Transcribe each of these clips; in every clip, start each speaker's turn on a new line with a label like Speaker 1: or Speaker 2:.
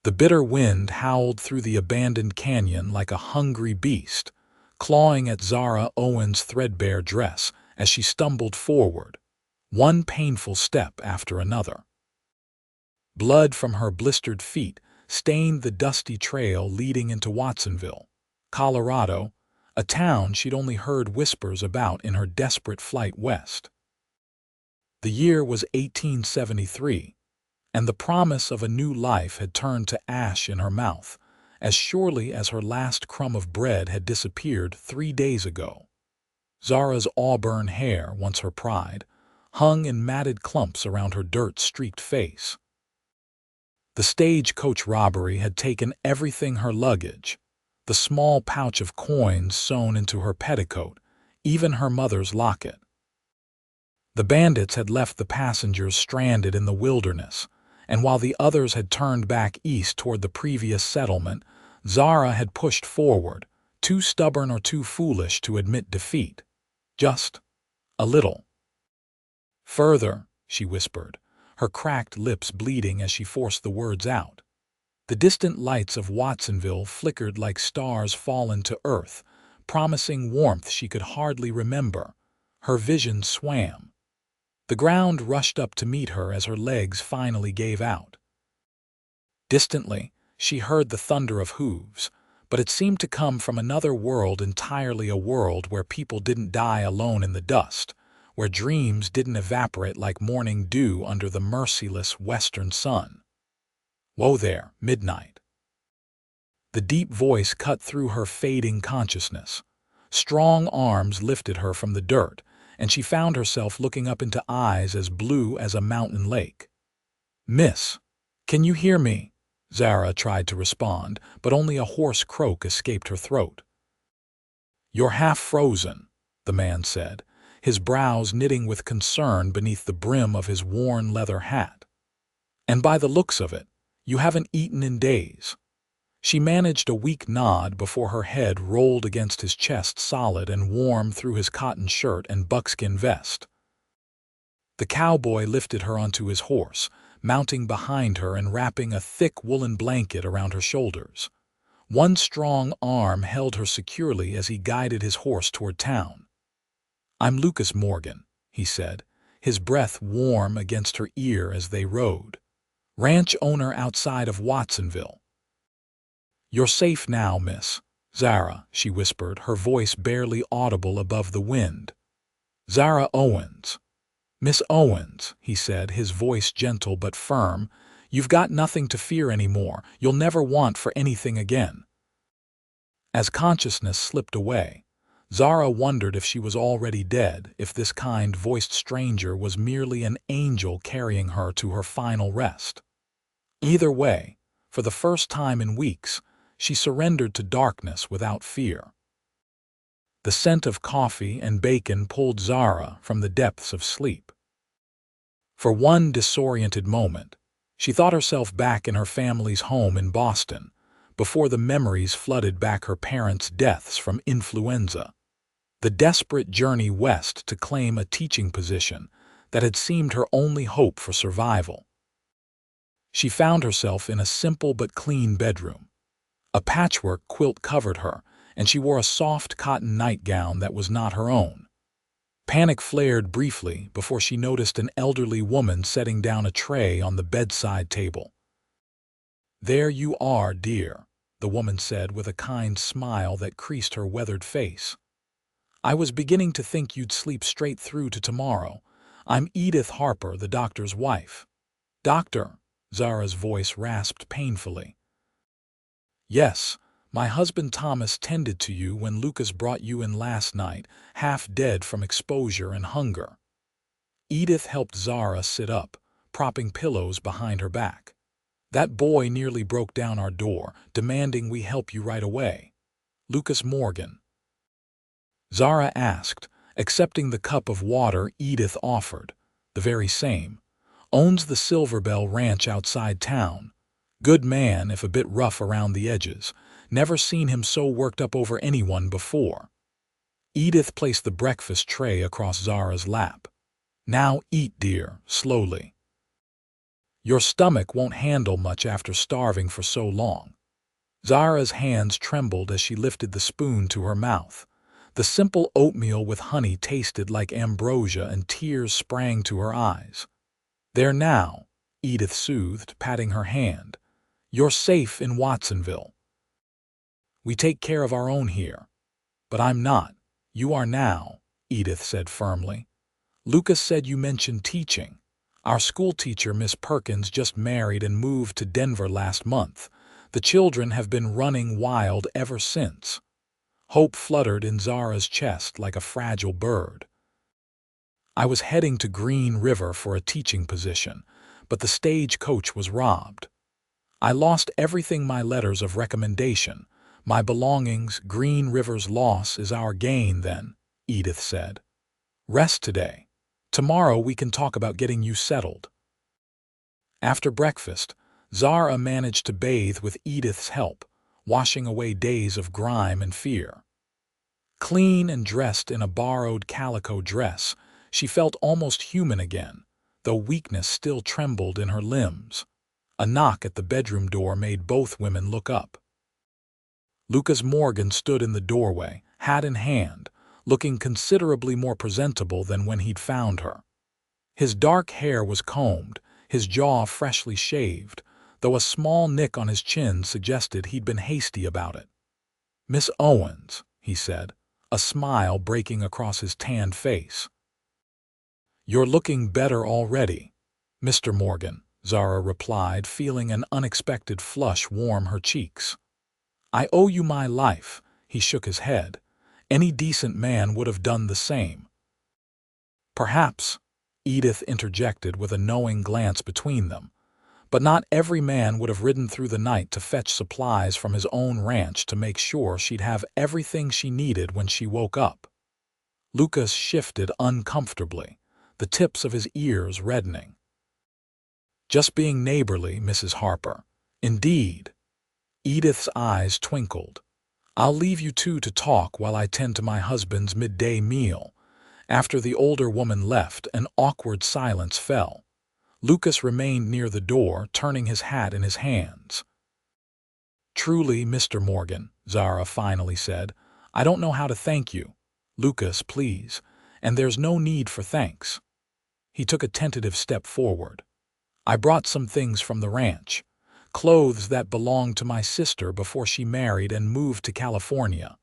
Speaker 1: The bitter wind howled through the abandoned canyon like a hungry beast, clawing at Zara Owens' threadbare dress as she stumbled forward, one painful step after another. Blood from her blistered feet stained the dusty trail leading into Watsonville, Colorado, a town she'd only heard whispers about in her desperate flight west. The year was 1873, and the promise of a new life had turned to ash in her mouth, as surely as her last crumb of bread had disappeared 3 days ago. Zara's auburn hair, once her pride, hung in matted clumps around her dirt-streaked face. The stagecoach robbery had taken everything: her luggage, the small pouch of coins sewn into her petticoat, even her mother's locket. The bandits had left the passengers stranded in the wilderness, and while the others had turned back east toward the previous settlement, Zara had pushed forward, too stubborn or too foolish to admit defeat. Just a little. "Further," she whispered, her cracked lips bleeding as she forced the words out. The distant lights of Watsonville flickered like stars fallen to earth, promising warmth she could hardly remember. Her vision swam. The ground rushed up to meet her as her legs finally gave out. Distantly, she heard the thunder of hooves, but it seemed to come from another world entirely, a world where people didn't die alone in the dust, where dreams didn't evaporate like morning dew under the merciless western sun. "Whoa there, midnight." The deep voice cut through her fading consciousness. Strong arms lifted her from the dirt, and she found herself looking up into eyes as blue as a mountain lake. "Miss, can you hear me?" Zara tried to respond, but only a hoarse croak escaped her throat. "You're half frozen," the man said, his brows knitting with concern beneath the brim of his worn leather hat. "And by the looks of it, you haven't eaten in days." She managed a weak nod before her head rolled against his chest, solid and warm through his cotton shirt and buckskin vest. The cowboy lifted her onto his horse, mounting behind her and wrapping a thick woolen blanket around her shoulders. One strong arm held her securely as he guided his horse toward town. "I'm Lucas Morgan," he said, his breath warm against her ear as they rode. "Ranch owner outside of Watsonville." "You're safe now, Miss Zara," she whispered, her voice barely audible above the wind. "Zara Owens." "Miss Owens," he said, his voice gentle but firm, "you've got nothing to fear anymore. You'll never want for anything again." As consciousness slipped away, Zara wondered if she was already dead, if this kind-voiced stranger was merely an angel carrying her to her final rest. Either way, for the first time in weeks, she surrendered to darkness without fear. The scent of coffee and bacon pulled Zara from the depths of sleep. For one disoriented moment, she thought herself back in her family's home in Boston, before the memories flooded back: her parents' deaths from influenza, the desperate journey west to claim a teaching position that had seemed her only hope for survival. She found herself in a simple but clean bedroom. A patchwork quilt covered her, and she wore a soft cotton nightgown that was not her own. Panic flared briefly before she noticed an elderly woman setting down a tray on the bedside table. "There you are, dear," the woman said with a kind smile that creased her weathered face. "I was beginning to think you'd sleep straight through to tomorrow. I'm Edith Harper, the doctor's wife." "Doctor?" Zara's voice rasped painfully. "Yes, my husband Thomas tended to you when Lucas brought you in last night, half dead from exposure and hunger." Edith helped Zara sit up, propping pillows behind her back. "That boy nearly broke down our door, demanding we help you right away." "Lucas Morgan?" Zara asked, accepting the cup of water Edith offered. "The very same. Owns the Silver Bell Ranch outside town. Good man, if a bit rough around the edges. Never seen him so worked up over anyone before." Edith placed the breakfast tray across Zara's lap. "Now eat, dear, slowly." Your stomach won't handle much after starving for so long." Zara's hands trembled as she lifted the spoon to her mouth. The simple oatmeal with honey tasted like ambrosia and tears sprang to her eyes. "There now," Edith soothed, patting her hand. "You're safe in Watsonville. We take care of our own here." "But I'm not. You are now," Edith said firmly. "Lucas said you mentioned teaching. Our school teacher, Miss Perkins, just married and moved to Denver last month. The children have been running wild ever since." Hope fluttered in Zara's chest like a fragile bird. "I was heading to Green River for a teaching position, but the stagecoach was robbed. I lost everything, my letters of recommendation, my belongings. Green River's loss is our gain then," Edith said. "Rest today. Tomorrow we can talk about getting you settled." After breakfast, Zara managed to bathe with Edith's help, washing away days of grime and fear. Clean and dressed in a borrowed calico dress, she felt almost human again, though weakness still trembled in her limbs. A knock at the bedroom door made both women look up. Lucas Morgan stood in the doorway, hat in hand, looking considerably more presentable than when he'd found her. His dark hair was combed, his jaw freshly shaved, though a small nick on his chin suggested he'd been hasty about it. "Miss Owens," he said, a smile breaking across his tanned face. "You're looking better already, Mr. Morgan," Zara replied, feeling an unexpected flush warm her cheeks. "I owe you my life," he shook his head. "Any decent man would have done the same." "Perhaps," Edith interjected with a knowing glance between them, "but not every man would have ridden through the night to fetch supplies from his own ranch to make sure she'd have everything she needed when she woke up." Lucas shifted uncomfortably, the tips of his ears reddening. "Just being neighborly, Mrs. Harper." "Indeed." Edith's eyes twinkled. "I'll leave you two to talk while I tend to my husband's midday meal." After the older woman left, an awkward silence fell. Lucas remained near the door, turning his hat in his hands. "Truly, Mr. Morgan," Zara finally said, "I don't know how to thank you." "Lucas, please. And there's no need for thanks." He took a tentative step forward. "I brought some things from the ranch. Clothes that belonged to my sister before she married and moved to California.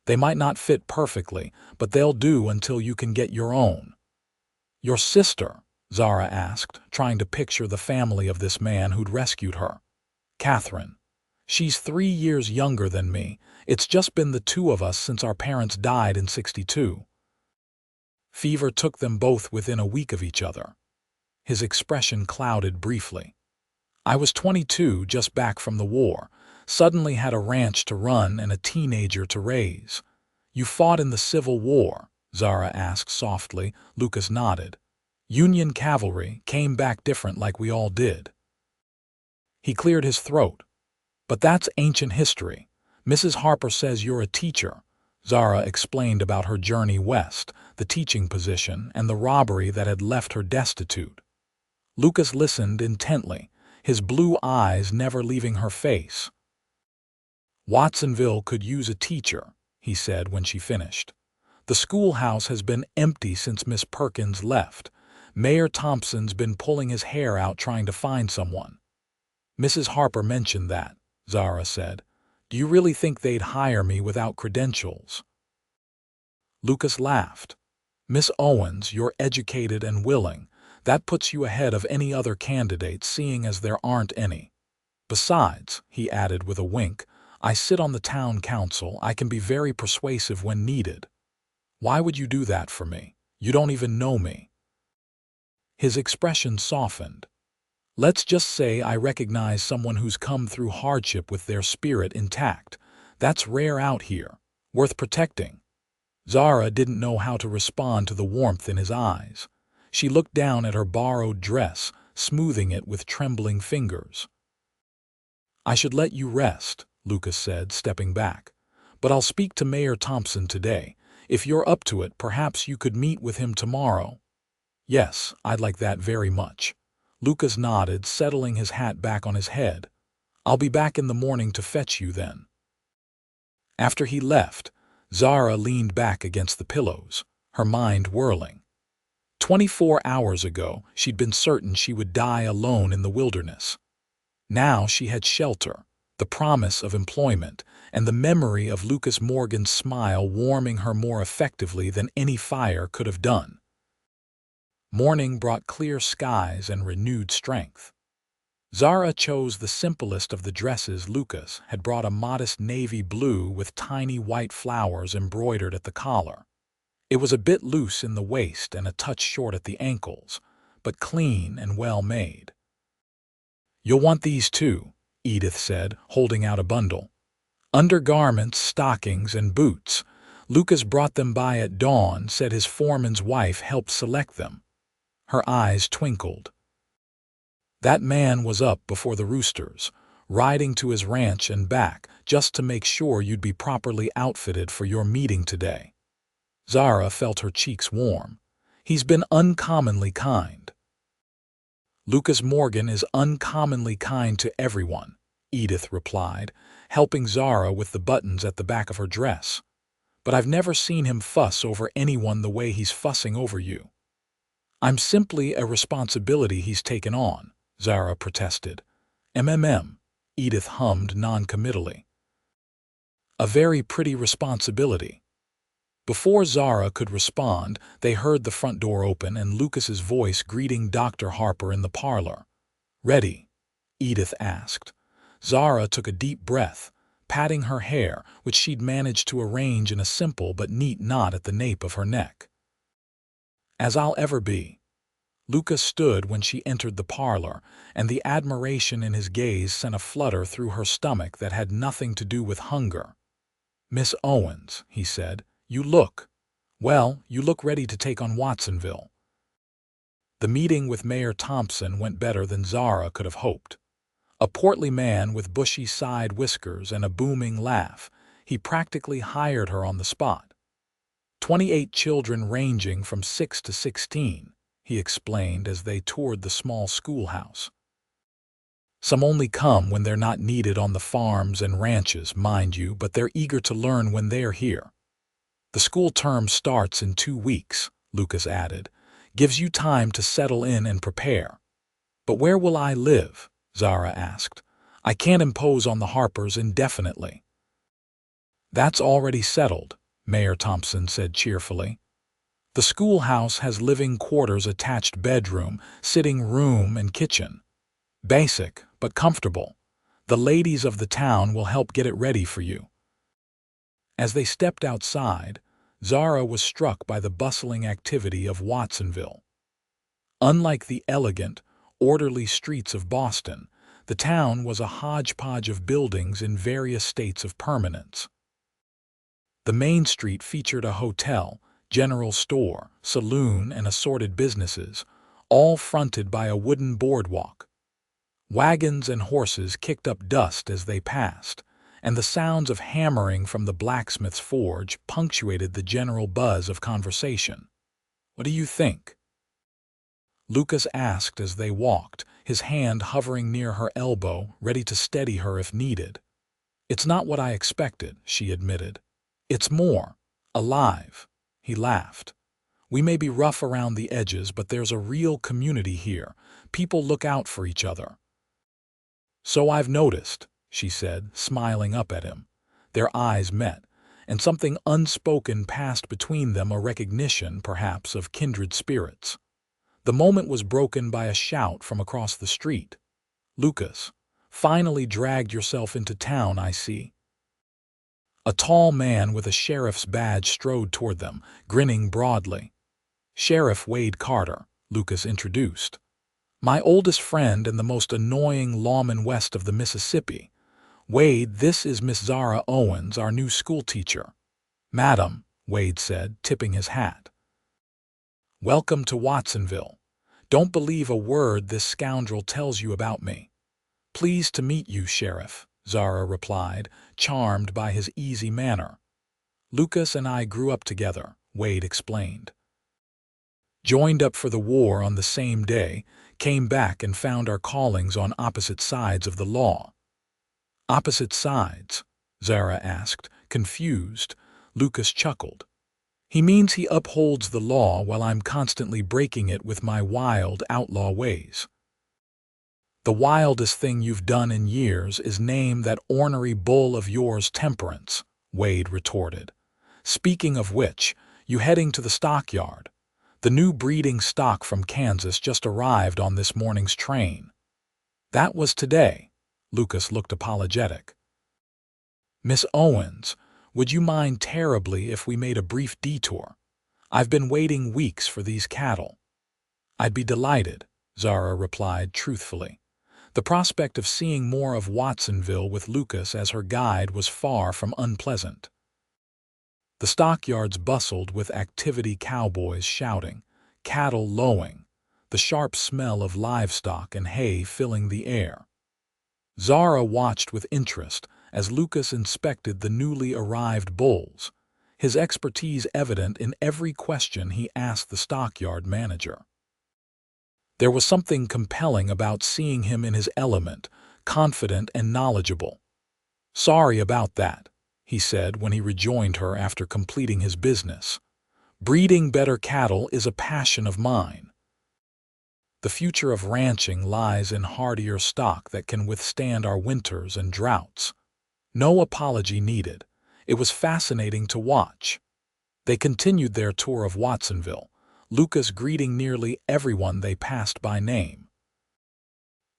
Speaker 1: They might not fit perfectly, but they'll do until you can get your own." "Your sister?" Zara asked, trying to picture the family of this man who'd rescued her. "Catherine. She's 3 years younger than me. It's just been the two of us since our parents died in '62. Fever took them both within a week of each other." His expression clouded briefly. "I was 22, just back from the war. Suddenly had a ranch to run and a teenager to raise." "You fought in the Civil War?" Zara asked softly. Lucas nodded. "Union cavalry, came back different like we all did." He cleared his throat. "But that's ancient history. Mrs. Harper says you're a teacher." Zara explained about her journey west, the teaching position, and the robbery that had left her destitute. Lucas listened intently, his blue eyes never leaving her face. "Watsonville could use a teacher," he said when she finished. "The schoolhouse has been empty since Miss Perkins left. Mayor Thompson's been pulling his hair out trying to find someone." "Mrs. Harper mentioned that," Zara said. "Do you really think they'd hire me without credentials?" Lucas laughed. "Miss Owens, you're educated and willing. That puts you ahead of any other candidate, seeing as there aren't any. Besides," he added with a wink, "I sit on the town council. I can be very persuasive when needed." "Why would you do that for me? You don't even know me." His expression softened. "Let's just say I recognize someone who's come through hardship with their spirit intact. That's rare out here, worth protecting." Zara didn't know how to respond to the warmth in his eyes. She looked down at her borrowed dress, smoothing it with trembling fingers. "I should let you rest," Lucas said, stepping back. "But I'll speak to Mayor Thompson today. If you're up to it, perhaps you could meet with him tomorrow." "Yes, I'd like that very much." Lucas nodded, settling his hat back on his head. "I'll be back in the morning to fetch you then." After he left, Zara leaned back against the pillows, her mind whirling. 24 hours ago, she'd been certain she would die alone in the wilderness. Now she had shelter, the promise of employment, and the memory of Lucas Morgan's smile warming her more effectively than any fire could have done. Morning brought clear skies and renewed strength. Zara chose the simplest of the dresses. Lucas had brought a modest navy blue with tiny white flowers embroidered at the collar. It was a bit loose in the waist and a touch short at the ankles, but clean and well made. "You'll want these too," Edith said, holding out a bundle. "Undergarments, stockings, and boots. Lucas brought them by at dawn, said his foreman's wife helped select them." Her eyes twinkled. "That man was up before the roosters, riding to his ranch and back just to make sure you'd be properly outfitted for your meeting today." Zara felt her cheeks warm. "He's been uncommonly kind." "Lucas Morgan is uncommonly kind to everyone," Edith replied, helping Zara with the buttons at the back of her dress. "But I've never seen him fuss over anyone the way he's fussing over you." "I'm simply a responsibility he's taken on," Zara protested. Edith hummed non-committally. "A very pretty responsibility." Before Zara could respond, they heard the front door open and Lucas's voice greeting Dr. Harper in the parlor. "Ready?" Edith asked. Zara took a deep breath, patting her hair, which she'd managed to arrange in a simple but neat knot at the nape of her neck. "As I'll ever be." Lucas stood when she entered the parlor, and the admiration in his gaze sent a flutter through her stomach that had nothing to do with hunger. "Miss Owens," he said, you look ready to take on Watsonville." The meeting with Mayor Thompson went better than Zara could have hoped. A portly man with bushy side whiskers and a booming laugh, he practically hired her on the spot. 28 children ranging from 6 to 16, he explained as they toured the small schoolhouse. "Some only come when they're not needed on the farms and ranches, mind you, but they're eager to learn when they're here. The school term starts in 2 weeks, Lucas added. Gives you time to settle in and prepare." "But where will I live?" Zara asked. "I can't impose on the Harpers indefinitely." "That's already settled," Mayor Thompson said cheerfully. "The schoolhouse has living quarters, attached bedroom, sitting room, and kitchen. Basic, but comfortable. The ladies of the town will help get it ready for you." As they stepped outside, Zara was struck by the bustling activity of Watsonville. Unlike the elegant, orderly streets of Boston, the town was a hodgepodge of buildings in various states of permanence. The main street featured a hotel, general store, saloon, and assorted businesses, all fronted by a wooden boardwalk. Wagons and horses kicked up dust as they passed, and the sounds of hammering from the blacksmith's forge punctuated the general buzz of conversation. "What do you think?" Lucas asked as they walked, his hand hovering near her elbow, ready to steady her if needed. "It's not what I expected," she admitted. "It's more alive." He laughed. "We may be rough around the edges, but there's a real community here. People look out for each other." "So I've noticed," she said, smiling up at him. Their eyes met, and something unspoken passed between them, a recognition, perhaps, of kindred spirits. The moment was broken by a shout from across the street. "Lucas, finally dragged yourself into town, I see." A tall man with a sheriff's badge strode toward them, grinning broadly. "Sheriff Wade Carter," Lucas introduced. "My oldest friend and the most annoying lawman west of the Mississippi. Wade, this is Miss Zara Owens, our new schoolteacher." "Madam," Wade said, tipping his hat. "Welcome to Watsonville. Don't believe a word this scoundrel tells you about me." "Pleased to meet you, Sheriff," Zara replied, charmed by his easy manner. "Lucas and I grew up together," Wade explained. "Joined up for the war on the same day, came back and found our callings on opposite sides of the law. Opposite sides? Zara asked, confused. Lucas chuckled. He means he upholds the law while I'm constantly breaking it with my wild outlaw ways. The wildest thing you've done in years is name that ornery bull of yours Temperance, Wade retorted. Speaking of which, you heading to the stockyard? The new breeding stock from Kansas just arrived on this morning's train. That was today. Lucas looked apologetic. Miss Owens, would you mind terribly if we made a brief detour? I've been waiting weeks for these cattle. I'd be delighted, Zara replied truthfully. The prospect of seeing more of Watsonville with Lucas as her guide was far from unpleasant. The stockyards bustled with activity, cowboys shouting, cattle lowing, the sharp smell of livestock and hay filling the air. Zara watched with interest as Lucas inspected the newly arrived bulls, his expertise evident in every question he asked the stockyard manager. There was something compelling about seeing him in his element, confident and knowledgeable. Sorry about that, he said when he rejoined her after completing his business. Breeding better cattle is a passion of mine. The future of ranching lies in hardier stock that can withstand our winters and droughts. No apology needed. It was fascinating to watch. They continued their tour of Watsonville, Lucas greeting nearly everyone they passed by name.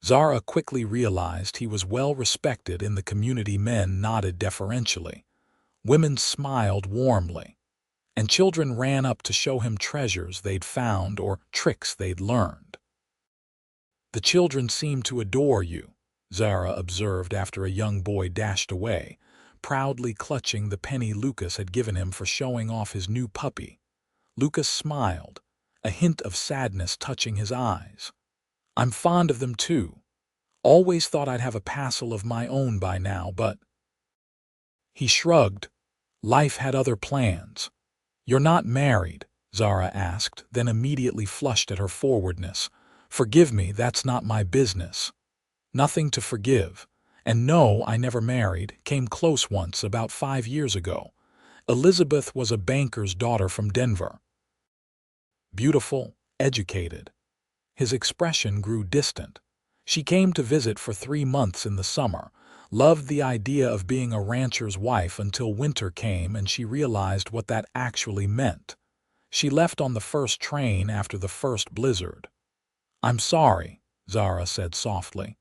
Speaker 1: Zara quickly realized he was well respected in the community. Men nodded deferentially, women smiled warmly, and children ran up to show him treasures they'd found or tricks they'd learned. The children seem to adore you, Zara observed after a young boy dashed away, proudly clutching the penny Lucas had given him for showing off his new puppy. Lucas smiled, a hint of sadness touching his eyes. I'm fond of them too. Always thought I'd have a passel of my own by now, but... He shrugged. Life had other plans. You're not married? Zara asked, then immediately flushed at her forwardness. Forgive me, that's not my business. Nothing to forgive. And no, I never married, came close once about 5 years ago. Elizabeth was a banker's daughter from Denver. Beautiful, educated. His expression grew distant. She came to visit for 3 months in the summer, loved the idea of being a rancher's wife until winter came and she realized what that actually meant. She left on the first train after the first blizzard. I'm sorry, Zara said softly.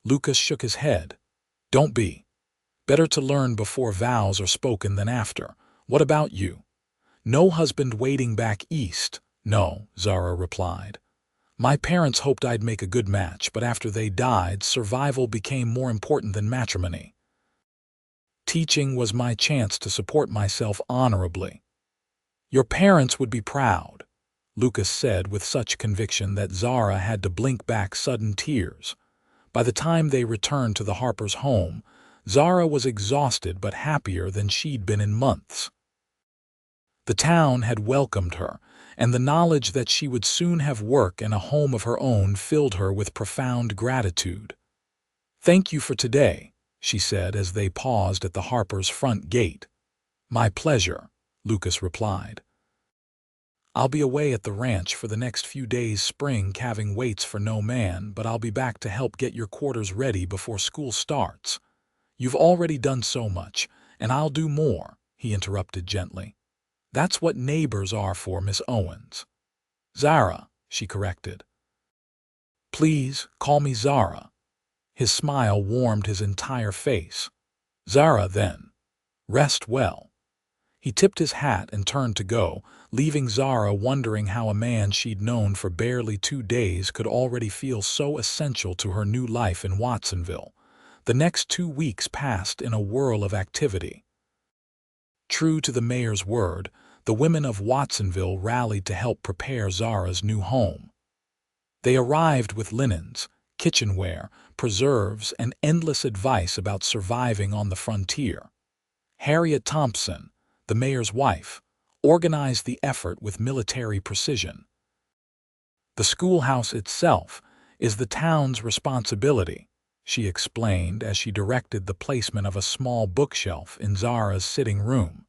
Speaker 1: Lucas shook his head. Don't be. Better to learn before vows are spoken than after. What about you? No husband waiting back east? No, Zara replied. My parents hoped I'd make a good match, but after they died, survival became more important than matrimony. Teaching was my chance to support myself honorably. Your parents would be proud, Lucas said with such conviction that Zara had to blink back sudden tears. By the time they returned to the Harpers' home, Zara was exhausted but happier than she'd been in months. The town had welcomed her, and the knowledge that she would soon have work and a home of her own filled her with profound gratitude. Thank you for today, she said as they paused at the Harpers' front gate. My pleasure, Lucas replied. I'll be away at the ranch for the next few days. Spring calving waits for no man, but I'll be back to help get your quarters ready before school starts. You've already done so much, and I'll do more, he interrupted gently. That's what neighbors are for, Miss Owens. Zara, she corrected. Please, call me Zara. His smile warmed his entire face. Zara, then. Rest well. He tipped his hat and turned to go, leaving Zara wondering how a man she'd known for barely 2 days could already feel so essential to her new life in Watsonville. The next 2 weeks passed in a whirl of activity. True to the mayor's word, the women of Watsonville rallied to help prepare Zara's new home. They arrived with linens, kitchenware, preserves, and endless advice about surviving on the frontier. Harriet Thompson, the mayor's wife, organized the effort with military precision. The schoolhouse itself is the town's responsibility, she explained as she directed the placement of a small bookshelf in Zara's sitting room.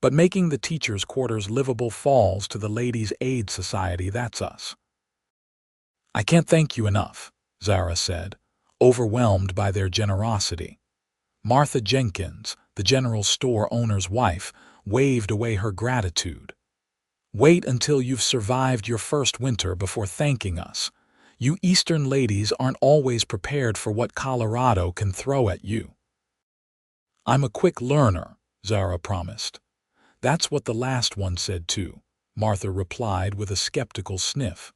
Speaker 1: But making the teachers' quarters livable falls to the Ladies' Aid Society, that's us. I can't thank you enough, Zara said, overwhelmed by their generosity. Martha Jenkins, the general store owner's wife, waved away her gratitude. Wait until you've survived your first winter before thanking us. You Eastern ladies aren't always prepared for what Colorado can throw at you. I'm a quick learner, Zara promised. That's what the last one said too, Martha replied with a skeptical sniff.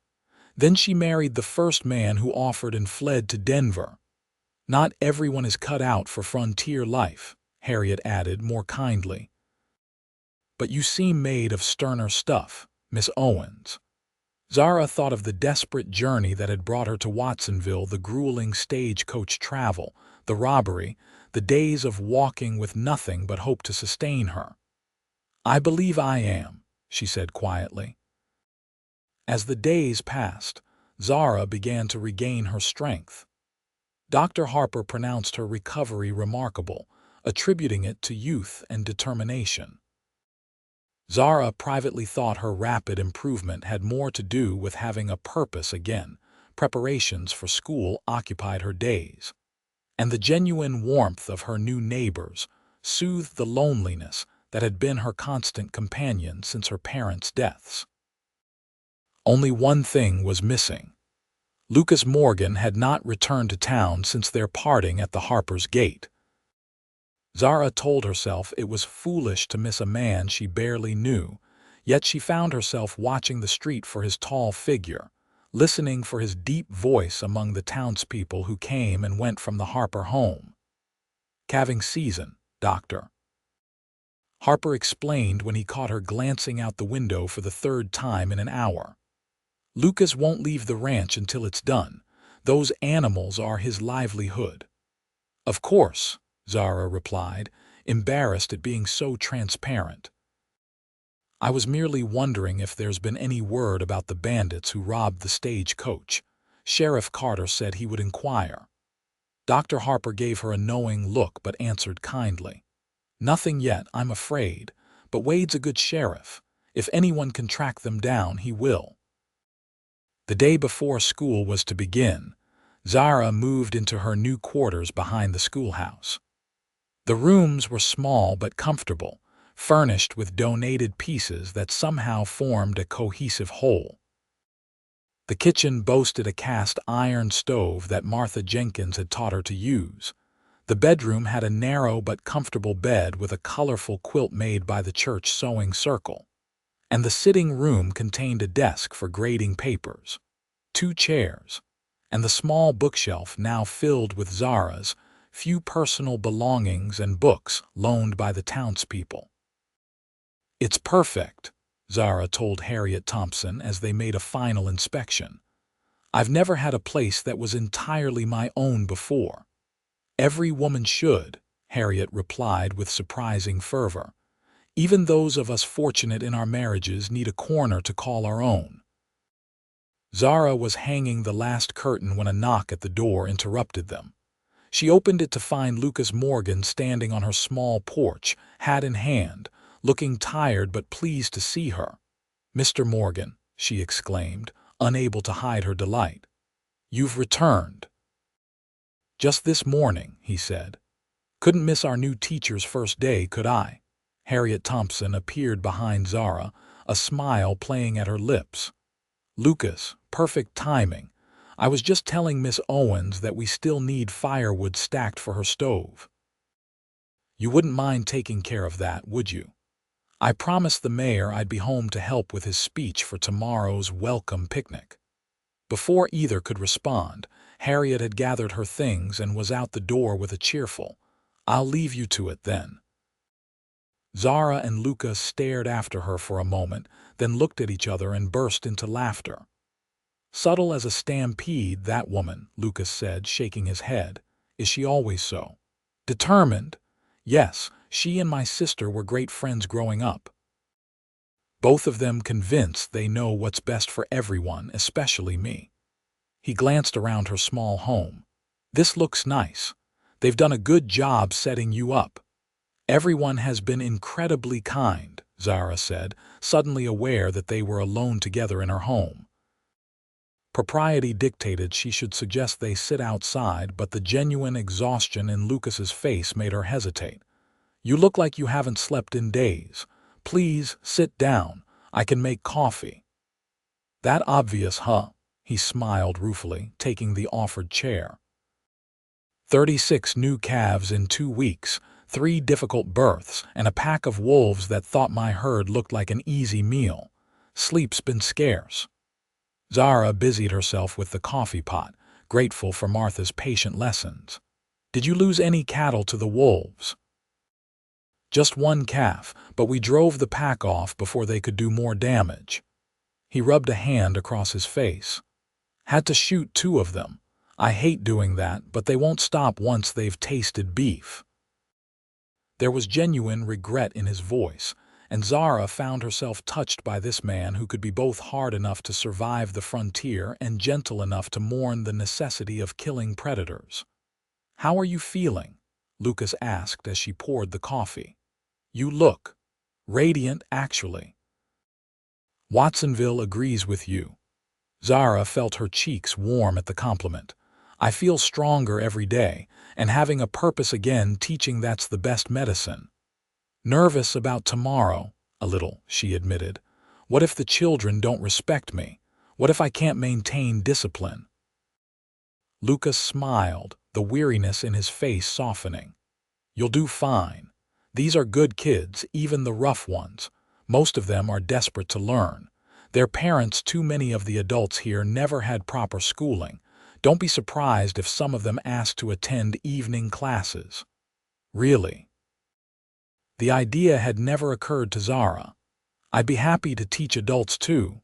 Speaker 1: Then she married the first man who offered and fled to Denver. Not everyone is cut out for frontier life, Harriet added more kindly. But you seem made of sterner stuff, Miss Owens. Zara thought of the desperate journey that had brought her to Watsonville, the grueling stagecoach travel, the robbery, the days of walking with nothing but hope to sustain her. I believe I am, she said quietly. As the days passed, Zara began to regain her strength. Dr. Harper pronounced her recovery remarkable, attributing it to youth and determination. Zara privately thought her rapid improvement had more to do with having a purpose again. Preparations for school occupied her days, and the genuine warmth of her new neighbors soothed the loneliness that had been her constant companion since her parents' deaths. Only one thing was missing. Lucas Morgan had not returned to town since their parting at the Harper's gate. Zara told herself it was foolish to miss a man she barely knew, yet she found herself watching the street for his tall figure, listening for his deep voice among the townspeople who came and went from the Harper home. Calving season, Doctor. Harper explained when he caught her glancing out the window for the third time in an hour. Lucas won't leave the ranch until it's done. Those animals are his livelihood. Of course, Zara replied, embarrassed at being so transparent. I was merely wondering if there's been any word about the bandits who robbed the stagecoach. Sheriff Carter said he would inquire. Dr. Harper gave her a knowing look but answered kindly. Nothing yet, I'm afraid, but Wade's a good sheriff. If anyone can track them down, he will. The day before school was to begin, Zara moved into her new quarters behind the schoolhouse. The rooms were small but comfortable, furnished with donated pieces that somehow formed a cohesive whole. The kitchen boasted a cast-iron stove that Martha Jenkins had taught her to use. The bedroom had a narrow but comfortable bed with a colorful quilt made by the church sewing circle. And the sitting room contained a desk for grading papers, 2 chairs, and the small bookshelf now filled with Zara's few personal belongings and books loaned by the townspeople. It's perfect, Zara told Harriet Thompson as they made a final inspection. I've never had a place that was entirely my own before. Every woman should, Harriet replied with surprising fervor. Even those of us fortunate in our marriages need a corner to call our own. Zara was hanging the last curtain when a knock at the door interrupted them. She opened it to find Lucas Morgan standing on her small porch, hat in hand, looking tired but pleased to see her. Mr. Morgan, she exclaimed, unable to hide her delight. You've returned. Just this morning, he said. Couldn't miss our new teacher's first day, could I? Harriet Thompson appeared behind Zara, a smile playing at her lips. Lucas, perfect timing. I was just telling Miss Owens that we still need firewood stacked for her stove. You wouldn't mind taking care of that, would you? I promised the mayor I'd be home to help with his speech for tomorrow's welcome picnic. Before either could respond, Harriet had gathered her things and was out the door with a cheerful, I'll leave you to it then. Zara and Lucas stared after her for a moment, then looked at each other and burst into laughter. Subtle as a stampede, that woman, Lucas said, shaking his head. Is she always so? Determined? Yes, she and my sister were great friends growing up. both of them convinced they know what's best for everyone, especially me. He glanced around her small home. This looks nice. They've done a good job setting you up. Everyone has been incredibly kind, Zara said, suddenly aware that they were alone together in her home. Propriety dictated she should suggest they sit outside, but the genuine exhaustion in Lucas's face made her hesitate. You look like you haven't slept in days. Please, sit down. I can make coffee. That obvious, huh? He smiled ruefully, taking the offered chair. 36 new calves in 2 weeks, 3 difficult births, and a pack of wolves that thought my herd looked like an easy meal. Sleep's been scarce. Zara busied herself with the coffee pot, grateful for Martha's patient lessons. Did you lose any cattle to the wolves? Just 1 calf, but we drove the pack off before they could do more damage. He rubbed a hand across his face. Had to shoot 2 of them. I hate doing that, but they won't stop once they've tasted beef. There was genuine regret in his voice, and Zara found herself touched by this man who could be both hard enough to survive the frontier and gentle enough to mourn the necessity of killing predators. How are you feeling? Lucas asked as she poured the coffee. You look radiant, actually. Watsonville agrees with you. Zara felt her cheeks warm at the compliment. I feel stronger every day, and having a purpose again, teaching that's the best medicine. Nervous about tomorrow, a little, she admitted. What if the children don't respect me? What if I can't maintain discipline? Lucas smiled, the weariness in his face softening. You'll do fine. These are good kids, even the rough ones. Most of them are desperate to learn. Their parents, too many of the adults here, never had proper schooling. Don't be surprised if some of them ask to attend evening classes. Really? The idea had never occurred to Zara. I'd be happy to teach adults too.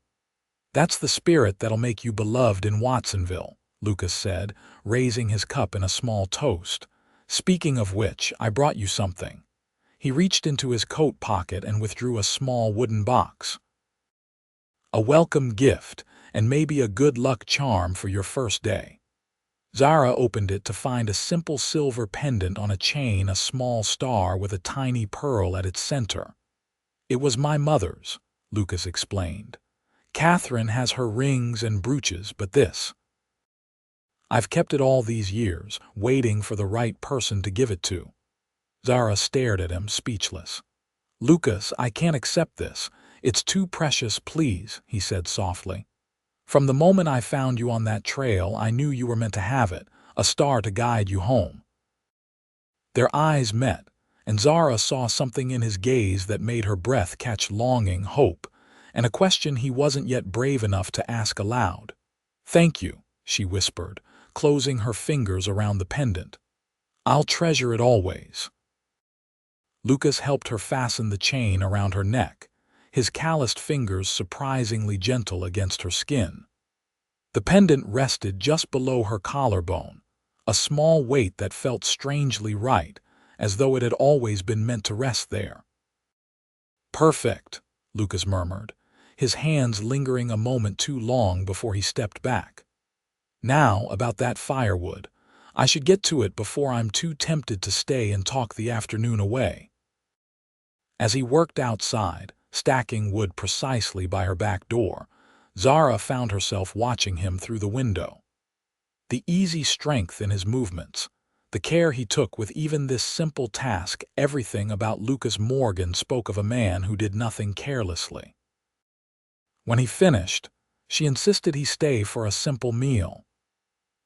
Speaker 1: That's the spirit that'll make you beloved in Watsonville, Lucas said, raising his cup in a small toast. Speaking of which, I brought you something. He reached into his coat pocket and withdrew a small wooden box. A welcome gift, and maybe a good luck charm for your first day. Zara opened it to find a simple silver pendant on a chain, a small star with a tiny pearl at its center. It was my mother's, Lucas explained. Catherine has her rings and brooches, but this. I've kept it all these years, waiting for the right person to give it to. Zara stared at him, speechless. Lucas, I can't accept this. It's too precious, please, he said softly. From the moment I found you on that trail, I knew you were meant to have it, a star to guide you home. Their eyes met, and Zara saw something in his gaze that made her breath catch, longing, hope, and a question he wasn't yet brave enough to ask aloud. Thank you, she whispered, closing her fingers around the pendant. I'll treasure it always. Lucas helped her fasten the chain around her neck, his calloused fingers surprisingly gentle against her skin. The pendant rested just below her collarbone, a small weight that felt strangely right, as though it had always been meant to rest there. Perfect, Lucas murmured, his hands lingering a moment too long before he stepped back. Now, about that firewood. I should get to it before I'm too tempted to stay and talk the afternoon away. As he worked outside, stacking wood precisely by her back door, Zara found herself watching him through the window. The easy strength in his movements, the care he took with even this simple task, everything about Lucas Morgan spoke of a man who did nothing carelessly. When he finished, she insisted he stay for a simple meal.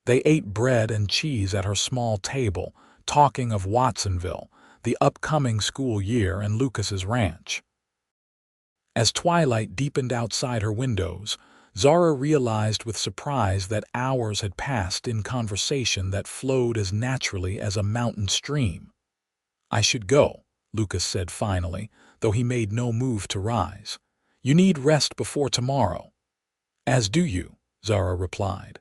Speaker 1: They ate bread and cheese at her small table, talking of Watsonville, the upcoming school year, and Lucas's ranch. As twilight deepened outside her windows, Zara realized with surprise that hours had passed in conversation that flowed as naturally as a mountain stream. I should go, Lucas said finally, though he made no move to rise. You need rest before tomorrow. As do you, Zara replied.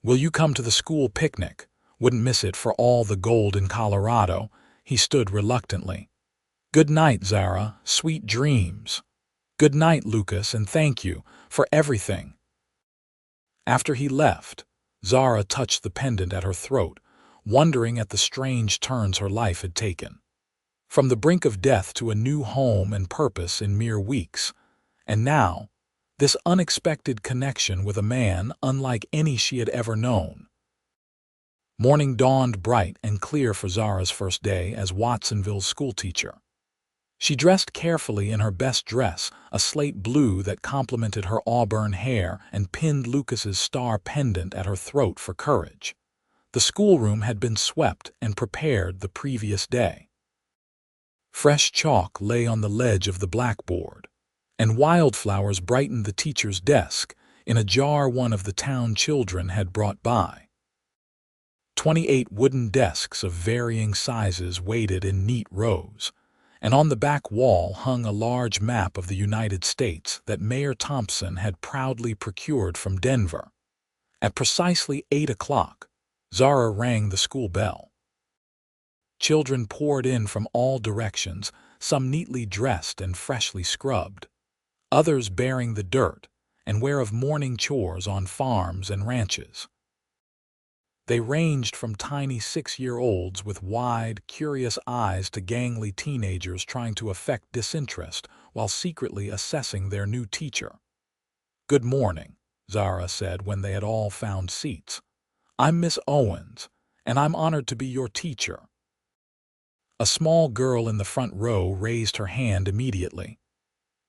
Speaker 1: Will you come to the school picnic? Wouldn't miss it for all the gold in Colorado. He stood reluctantly. Good night, Zara. Sweet dreams. Good night, Lucas, and thank you for everything." After he left, Zara touched the pendant at her throat, wondering at the strange turns her life had taken. From the brink of death to a new home and purpose in mere weeks. And now, this unexpected connection with a man unlike any she had ever known. Morning dawned bright and clear for Zara's first day as Watsonville's schoolteacher. She dressed carefully in her best dress, a slate blue that complemented her auburn hair, and pinned Lucas's star pendant at her throat for courage. The schoolroom had been swept and prepared the previous day. Fresh chalk lay on the ledge of the blackboard, and wildflowers brightened the teacher's desk in a jar one of the town children had brought by. 28 wooden desks of varying sizes waited in neat rows, and on the back wall hung a large map of the United States that Mayor Thompson had proudly procured from Denver. At precisely 8 o'clock, Zara rang the school bell. Children poured in from all directions, some neatly dressed and freshly scrubbed, others bearing the dirt and wear of morning chores on farms and ranches. They ranged from tiny 6-year-olds with wide, curious eyes to gangly teenagers trying to affect disinterest while secretly assessing their new teacher. "Good morning," Zara said when they had all found seats. "I'm Miss Owens, and I'm honored to be your teacher." A small girl in the front row raised her hand immediately.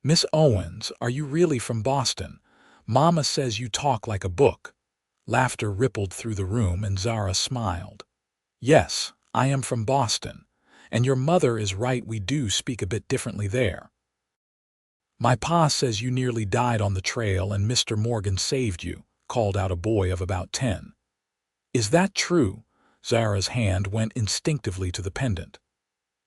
Speaker 1: "Miss Owens, are you really from Boston? Mama says you talk like a book." Laughter rippled through the room and Zara smiled. "Yes, I am from Boston, and your mother is right, we do speak a bit differently there. My pa says you nearly died on the trail and Mr. Morgan saved you," called out a boy of about 10. "Is that true?" Zara's hand went instinctively to the pendant.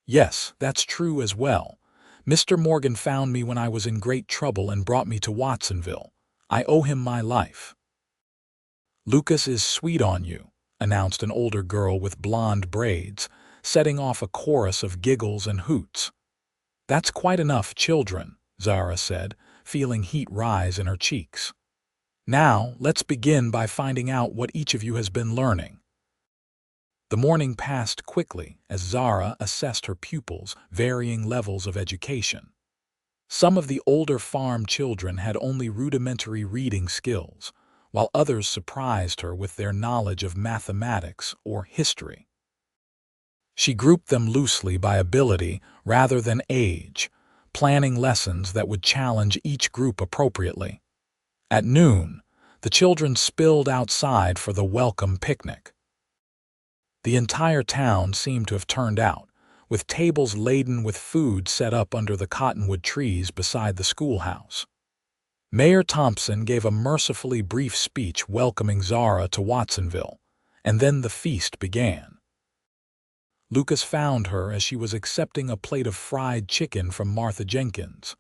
Speaker 1: "Yes, that's true as well. Mr. Morgan found me when I was in great trouble and brought me to Watsonville. I owe him my life." "Lucas is sweet on you," announced an older girl with blonde braids, setting off a chorus of giggles and hoots. "That's quite enough, children," Zara said, feeling heat rise in her cheeks. "Now, let's begin by finding out what each of you has been learning." The morning passed quickly as Zara assessed her pupils' varying levels of education. Some of the older farm children had only rudimentary reading skills, while others surprised her with their knowledge of mathematics or history. She grouped them loosely by ability rather than age, planning lessons that would challenge each group appropriately. At noon, the children spilled outside for the welcome picnic. The entire town seemed to have turned out, with tables laden with food set up under the cottonwood trees beside the schoolhouse. Mayor Thompson gave a mercifully brief speech welcoming Zara to Watsonville, and then the feast began. Lucas found her as she was accepting a plate of fried chicken from Martha Jenkins.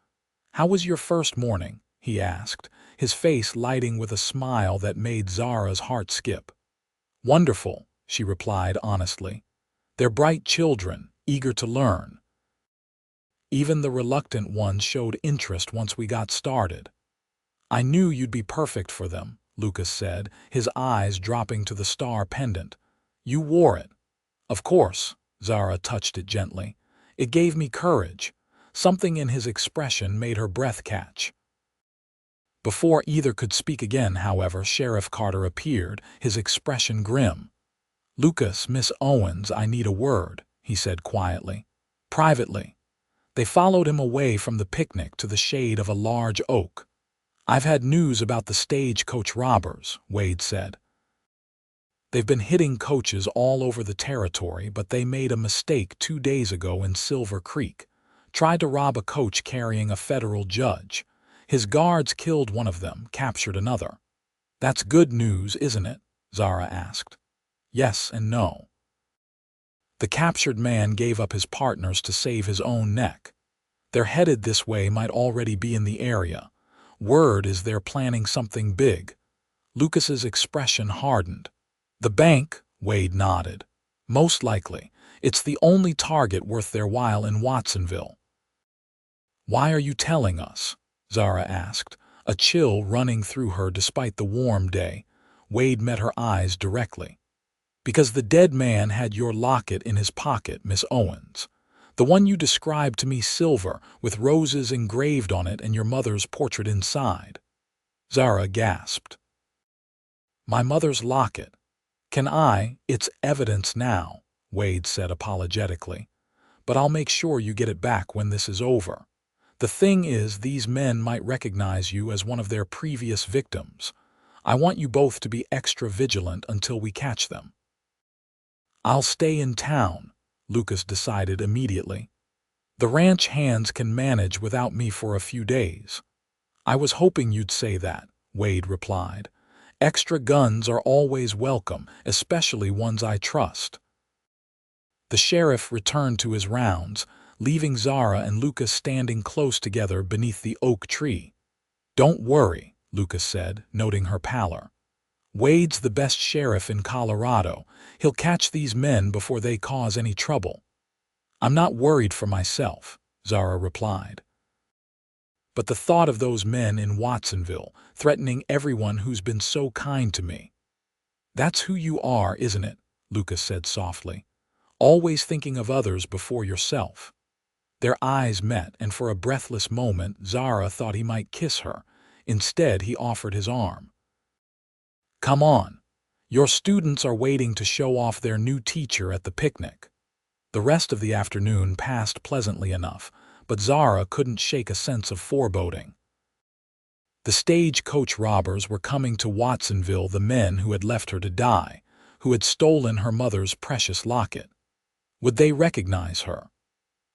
Speaker 1: "How was your first morning?" he asked, his face lighting with a smile that made Zara's heart skip. "Wonderful," she replied honestly. "They're bright children, eager to learn. Even the reluctant ones showed interest once we got started." "I knew you'd be perfect for them," Lucas said, his eyes dropping to the star pendant. "You wore it." "Of course," Zara touched it gently. "It gave me courage." Something in his expression made her breath catch. Before either could speak again, however, Sheriff Carter appeared, his expression grim. "Lucas, Miss Owens, I need a word," he said quietly. "Privately." They followed him away from the picnic to the shade of a large oak. "I've had news about the stagecoach robbers," Wade said. "They've been hitting coaches all over the territory, but they made a mistake 2 days ago in Silver Creek. Tried to rob a coach carrying a federal judge. His guards killed one of them, captured another." "That's good news, isn't it?" Zara asked. "Yes and no." The captured man gave up his partners to save his own neck. They're headed this way, might already be in the area. Word is they're planning something big. Lucas's expression hardened. "The bank," Wade nodded. "Most likely. It's the only target worth their while in Watsonville." "Why are you telling us?" Zara asked, a chill running through her despite the warm day. Wade met her eyes directly. Because the dead man had your locket in his pocket, Miss Owens. The one you described to me, silver, with roses engraved on it and your mother's portrait inside. Zara gasped. My mother's locket. It's evidence now, Wade said apologetically. But I'll make sure you get it back when this is over. The thing is, these men might recognize you as one of their previous victims. I want you both to be extra vigilant until we catch them. I'll stay in town, Lucas decided immediately. The ranch hands can manage without me for a few days. I was hoping you'd say that, Wade replied. Extra guns are always welcome, especially ones I trust. The sheriff returned to his rounds, leaving Zara and Lucas standing close together beneath the oak tree. Don't worry, Lucas said, noting her pallor. Wade's the best sheriff in Colorado. He'll catch these men before they cause any trouble. I'm not worried for myself, Zara replied. But the thought of those men in Watsonville, threatening everyone who's been so kind to me. That's who you are, isn't it? Lucas said softly. Always thinking of others before yourself. Their eyes met, and for a breathless moment, Zara thought he might kiss her. Instead, he offered his arm. Come on. Your students are waiting to show off their new teacher at the picnic. The rest of the afternoon passed pleasantly enough, but Zara couldn't shake a sense of foreboding. The stagecoach robbers were coming to Watsonville, the men who had left her to die, who had stolen her mother's precious locket. Would they recognize her?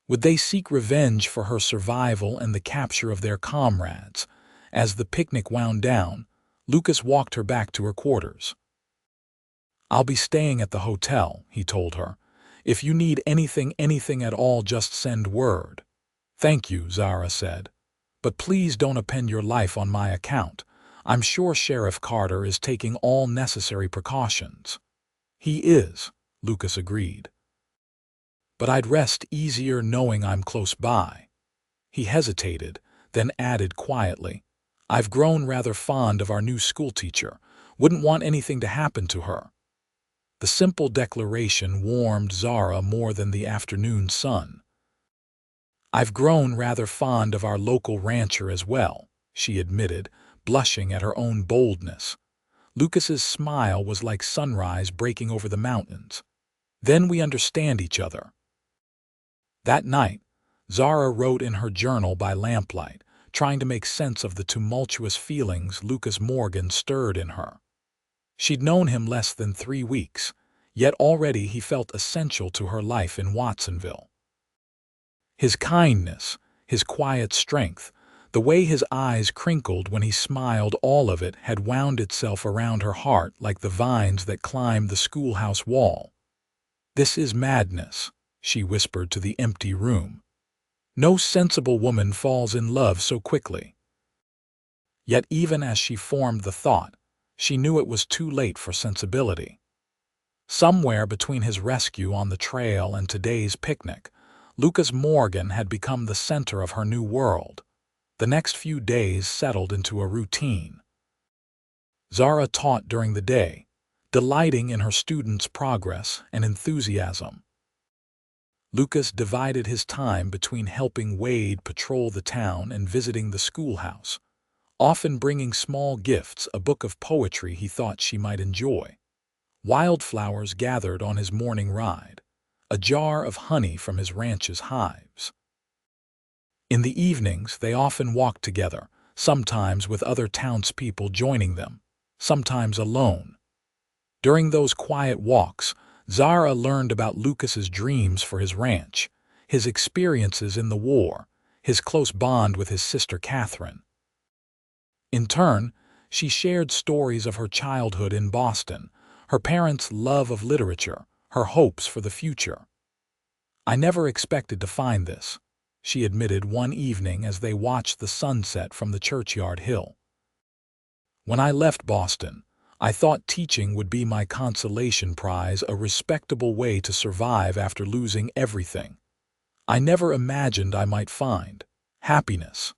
Speaker 1: Would they seek revenge for her survival and the capture of their comrades? As the picnic wound down, Lucas walked her back to her quarters. I'll be staying at the hotel, he told her. If you need anything at all, just send word. Thank you, Zara said. But please don't append your life on my account. I'm sure Sheriff Carter is taking all necessary precautions. He is, Lucas agreed. But I'd rest easier knowing I'm close by. He hesitated, then added quietly, I've grown rather fond of our new schoolteacher. Wouldn't want anything to happen to her. The simple declaration warmed Zara more than the afternoon sun. I've grown rather fond of our local rancher as well, she admitted, blushing at her own boldness. Lucas's smile was like sunrise breaking over the mountains. Then we understand each other. That night, Zara wrote in her journal by lamplight, trying to make sense of the tumultuous feelings Lucas Morgan stirred in her. She'd known him less than 3 weeks, yet already he felt essential to her life in Watsonville. His kindness, his quiet strength, the way his eyes crinkled when he smiled, all of it had wound itself around her heart like the vines that climbed the schoolhouse wall. This is madness, she whispered to the empty room. No sensible woman falls in love so quickly. Yet even as she formed the thought, she knew it was too late for sensibility. Somewhere between his rescue on the trail and today's picnic, Lucas Morgan had become the center of her new world. The next few days settled into a routine. Zara taught during the day, delighting in her students' progress and enthusiasm. Lucas divided his time between helping Wade patrol the town and visiting the schoolhouse, often bringing small gifts, a book of poetry he thought she might enjoy. Wildflowers gathered on his morning ride, a jar of honey from his ranch's hives. In the evenings, they often walked together, sometimes with other townspeople joining them, sometimes alone. During those quiet walks, Zara learned about Lucas's dreams for his ranch, his experiences in the war, his close bond with his sister Catherine. In turn, she shared stories of her childhood in Boston, her parents' love of literature, her hopes for the future. I never expected to find this, she admitted one evening as they watched the sunset from the churchyard hill. When I left Boston, I thought teaching would be my consolation prize, a respectable way to survive after losing everything. I never imagined I might find happiness.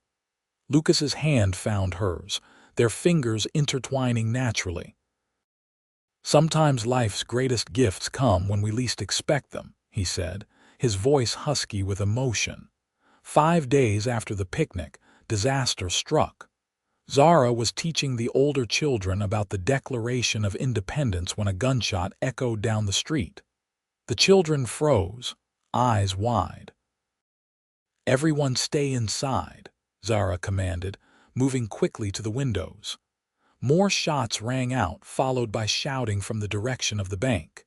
Speaker 1: Lucas's hand found hers, their fingers intertwining naturally. "Sometimes life's greatest gifts come when we least expect them," he said, his voice husky with emotion. 5 days after the picnic, disaster struck. Zara was teaching the older children about the Declaration of Independence when a gunshot echoed down the street. The children froze, eyes wide. "Everyone stay inside," Zara commanded, moving quickly to the windows. More shots rang out, followed by shouting from the direction of the bank.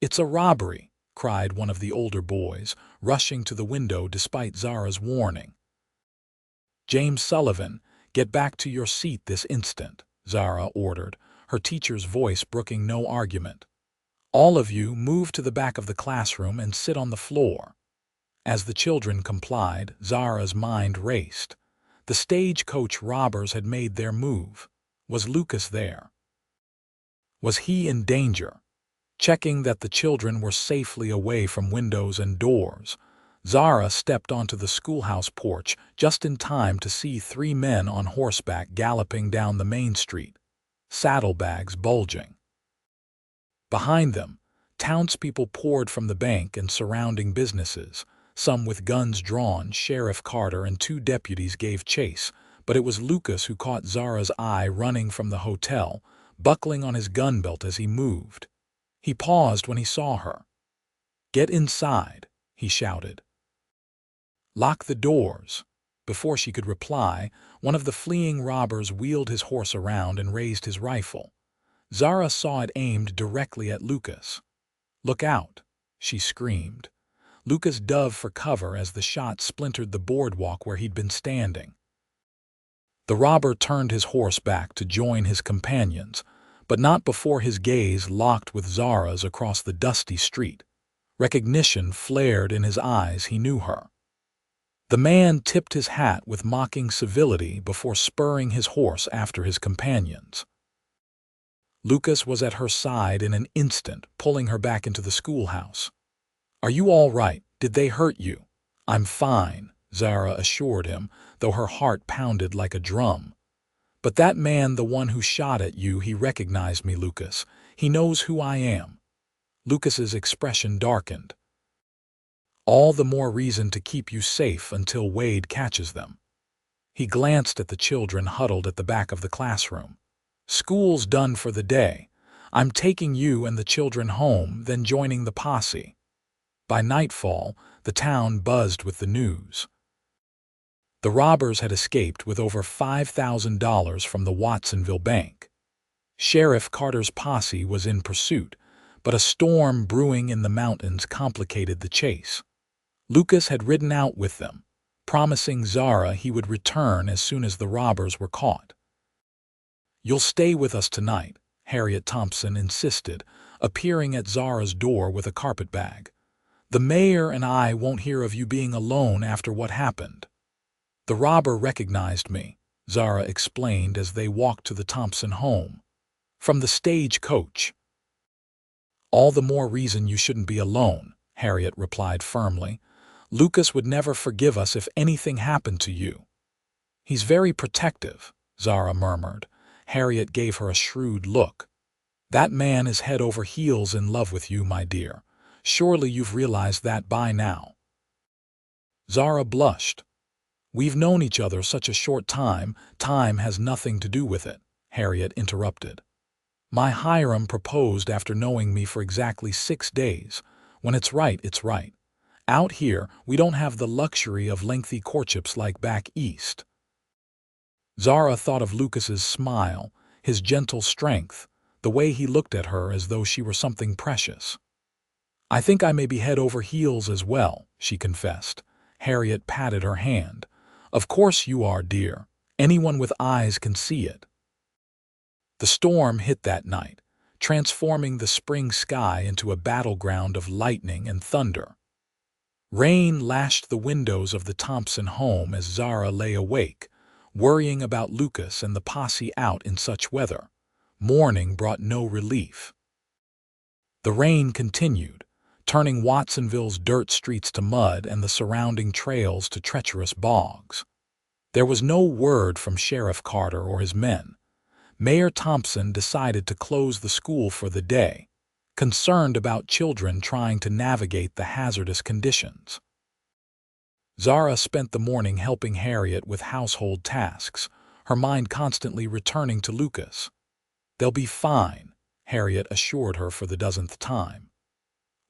Speaker 1: "It's a robbery!" cried one of the older boys, rushing to the window despite Zara's warning. "James Sullivan, get back to your seat this instant," Zara ordered, her teacher's voice brooking no argument. "All of you move to the back of the classroom and sit on the floor." As the children complied, Zara's mind raced. The stagecoach robbers had made their move. Was Lucas there? Was he in danger? Checking that the children were safely away from windows and doors, Zara stepped onto the schoolhouse porch just in time to see 3 men on horseback galloping down the main street, saddlebags bulging. Behind them, townspeople poured from the bank and surrounding businesses. Some with guns drawn. Sheriff Carter and 2 deputies gave chase, but it was Lucas who caught Zara's eye running from the hotel, buckling on his gun belt as he moved. He paused when he saw her. "Get inside," he shouted. "Lock the doors." Before she could reply, one of the fleeing robbers wheeled his horse around and raised his rifle. Zara saw it aimed directly at Lucas. "Look out," she screamed. Lucas dove for cover as the shot splintered the boardwalk where he'd been standing. The robber turned his horse back to join his companions, but not before his gaze locked with Zara's across the dusty street. Recognition flared in his eyes. He knew her. The man tipped his hat with mocking civility before spurring his horse after his companions. Lucas was at her side in an instant, pulling her back into the schoolhouse. "Are you all right? Did they hurt you?" "I'm fine," Zara assured him, though her heart pounded like a drum. "But that man, the one who shot at you, he recognized me, Lucas. He knows who I am." Lucas's expression darkened. "All the more reason to keep you safe until Wade catches them." He glanced at the children huddled at the back of the classroom. "School's done for the day. I'm taking you and the children home, then joining the posse." By nightfall, the town buzzed with the news. The robbers had escaped with over $5,000 from the Watsonville bank. Sheriff Carter's posse was in pursuit, but a storm brewing in the mountains complicated the chase. Lucas had ridden out with them, promising Zara he would return as soon as the robbers were caught. "You'll stay with us tonight," Harriet Thompson insisted, appearing at Zara's door with a carpetbag. "The mayor and I won't hear of you being alone after what happened." "The robber recognized me," Zara explained as they walked to the Thompson home. "From the stagecoach." "All the more reason you shouldn't be alone," Harriet replied firmly. "Lucas would never forgive us if anything happened to you." "He's very protective," Zara murmured. Harriet gave her a shrewd look. "That man is head over heels in love with you, my dear. Surely you've realized that by now." Zara blushed. "We've known each other such a short time. Time has nothing to do with it," Harriet interrupted. "My Hiram proposed after knowing me for exactly 6 days. When it's right, it's right. Out here, we don't have the luxury of lengthy courtships like back east." Zara thought of Lucas's smile, his gentle strength, the way he looked at her as though she were something precious. "I think I may be head over heels as well," she confessed. Harriet patted her hand. "Of course you are, dear. Anyone with eyes can see it." The storm hit that night, transforming the spring sky into a battleground of lightning and thunder. Rain lashed the windows of the Thompson home as Zara lay awake, worrying about Lucas and the posse out in such weather. Morning brought no relief. The rain continued, turning Watsonville's dirt streets to mud and the surrounding trails to treacherous bogs. There was no word from Sheriff Carter or his men. Mayor Thompson decided to close the school for the day, concerned about children trying to navigate the hazardous conditions. Zara spent the morning helping Harriet with household tasks, her mind constantly returning to Lucas. "They'll be fine," Harriet assured her for the dozenth time.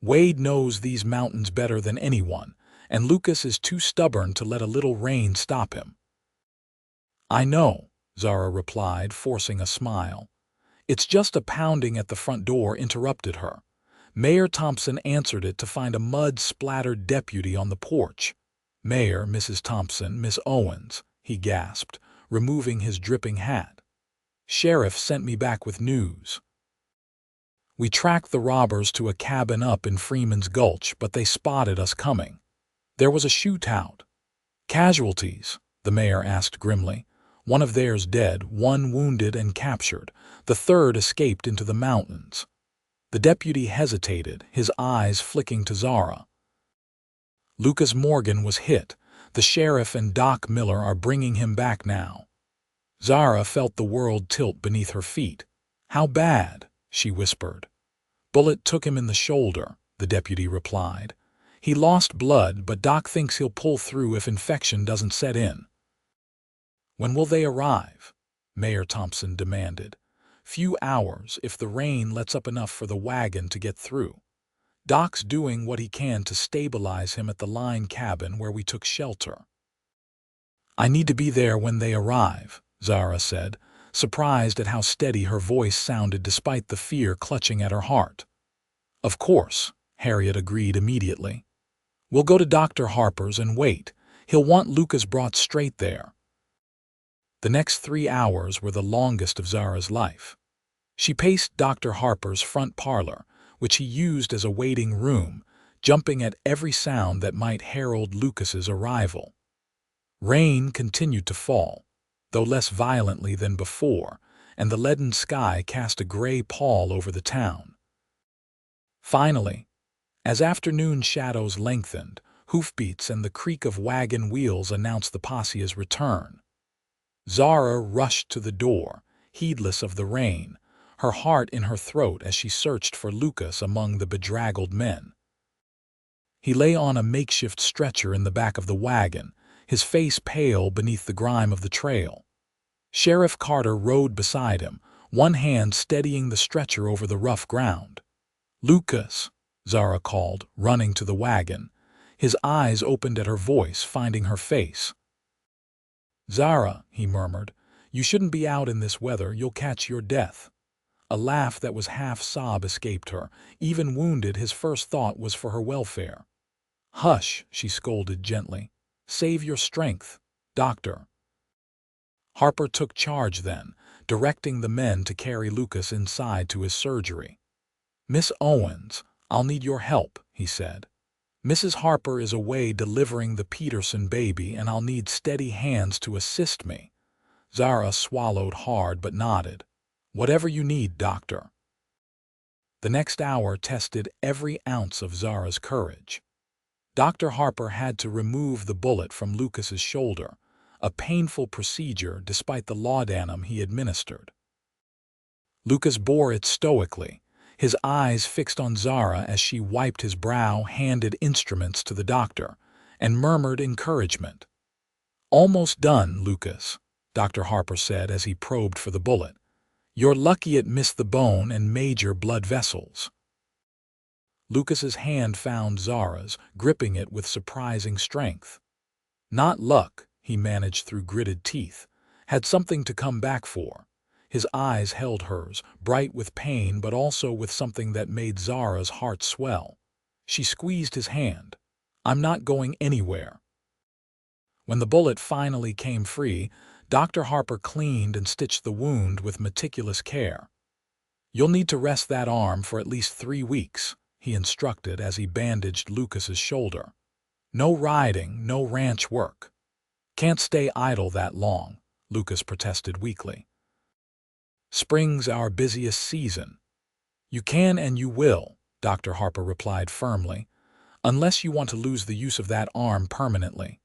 Speaker 1: "Wade knows these mountains better than anyone, and Lucas is too stubborn to let a little rain stop him." "I know," Zara replied, forcing a smile. "It's just a pounding at the front door," interrupted her. Mayor Thompson answered it to find a mud-splattered deputy on the porch. "Mayor, Mrs. Thompson, Miss Owens," he gasped, removing his dripping hat. "Sheriff sent me back with news. We tracked the robbers to a cabin up in Freeman's Gulch, but they spotted us coming. There was a shootout." "Casualties?" the mayor asked grimly. "One of theirs dead, one wounded and captured. The third escaped into the mountains." The deputy hesitated, his eyes flicking to Zara. "Lucas Morgan was hit. The sheriff and Doc Miller are bringing him back now." Zara felt the world tilt beneath her feet. "How bad?" she whispered. "Bullet took him in the shoulder," the deputy replied. "He lost blood, but Doc thinks he'll pull through if infection doesn't set in." "When will they arrive?" Mayor Thompson demanded. "Few hours, if the rain lets up enough for the wagon to get through. Doc's doing what he can to stabilize him at the line cabin where we took shelter." "I need to be there when they arrive," Zara said, surprised at how steady her voice sounded despite the fear clutching at her heart. "Of course," Harriet agreed immediately. "We'll go to Dr. Harper's and wait. He'll want Lucas brought straight there." The next 3 hours were the longest of Zara's life. She paced Dr. Harper's front parlor, which he used as a waiting room, jumping at every sound that might herald Lucas's arrival. Rain continued to fall, though less violently than before, and the leaden sky cast a gray pall over the town. Finally, as afternoon shadows lengthened, hoofbeats and the creak of wagon wheels announced the posse's return. Zara rushed to the door, heedless of the rain, her heart in her throat as she searched for Lucas among the bedraggled men. He lay on a makeshift stretcher in the back of the wagon, his face pale beneath the grime of the trail. Sheriff Carter rode beside him, one hand steadying the stretcher over the rough ground. "Lucas," Zara called, running to the wagon. His eyes opened at her voice, finding her face. "Zara," he murmured, "you shouldn't be out in this weather. You'll catch your death." A laugh that was half sob escaped her. Even wounded, his first thought was for her welfare. "Hush," she scolded gently. "Save your strength, doctor." Harper took charge then, directing the men to carry Lucas inside to his surgery. "Miss Owens, I'll need your help," he said. "Mrs. Harper is away delivering the Peterson baby, and I'll need steady hands to assist me." Zara swallowed hard but nodded. "Whatever you need, doctor." The next hour tested every ounce of Zara's courage. Dr. Harper had to remove the bullet from Lucas's shoulder, a painful procedure despite the laudanum he administered. Lucas bore it stoically, his eyes fixed on Zara as she wiped his brow, handed instruments to the doctor, and murmured encouragement. "Almost done, Lucas," Dr. Harper said as he probed for the bullet. "You're lucky it missed the bone and major blood vessels." Lucas's hand found Zara's, gripping it with surprising strength. "Not luck," he managed through gritted teeth. "Had something to come back for." His eyes held hers, bright with pain but also with something that made Zara's heart swell. She squeezed his hand. "I'm not going anywhere." When the bullet finally came free, Dr. Harper cleaned and stitched the wound with meticulous care. "You'll need to rest that arm for at least 3 weeks, he instructed as he bandaged Lucas's shoulder. "No riding, no ranch work." "Can't stay idle that long," Lucas protested weakly. "Spring's our busiest season." "You can and you will," Dr. Harper replied firmly, "unless you want to lose the use of that arm permanently."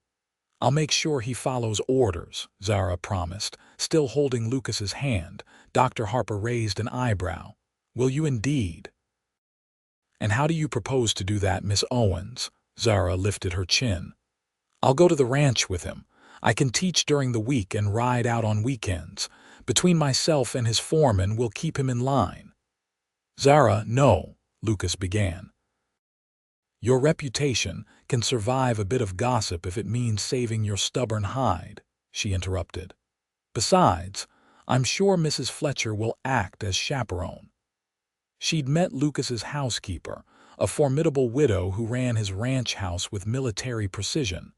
Speaker 1: I'll make sure he follows orders, Zara promised, still holding Lucas's hand. Dr. Harper raised an eyebrow. Will you indeed? And how do you propose to do that, Miss Owens? Zara lifted her chin. I'll go to the ranch with him. I can teach during the week and ride out on weekends. Between myself and his foreman, we'll keep him in line. Zara, no, Lucas began. Your reputation can survive a bit of gossip if it means saving your stubborn hide, she interrupted. Besides, I'm sure Mrs. Fletcher will act as chaperone. She'd met Lucas's housekeeper, a formidable widow who ran his ranch house with military precision.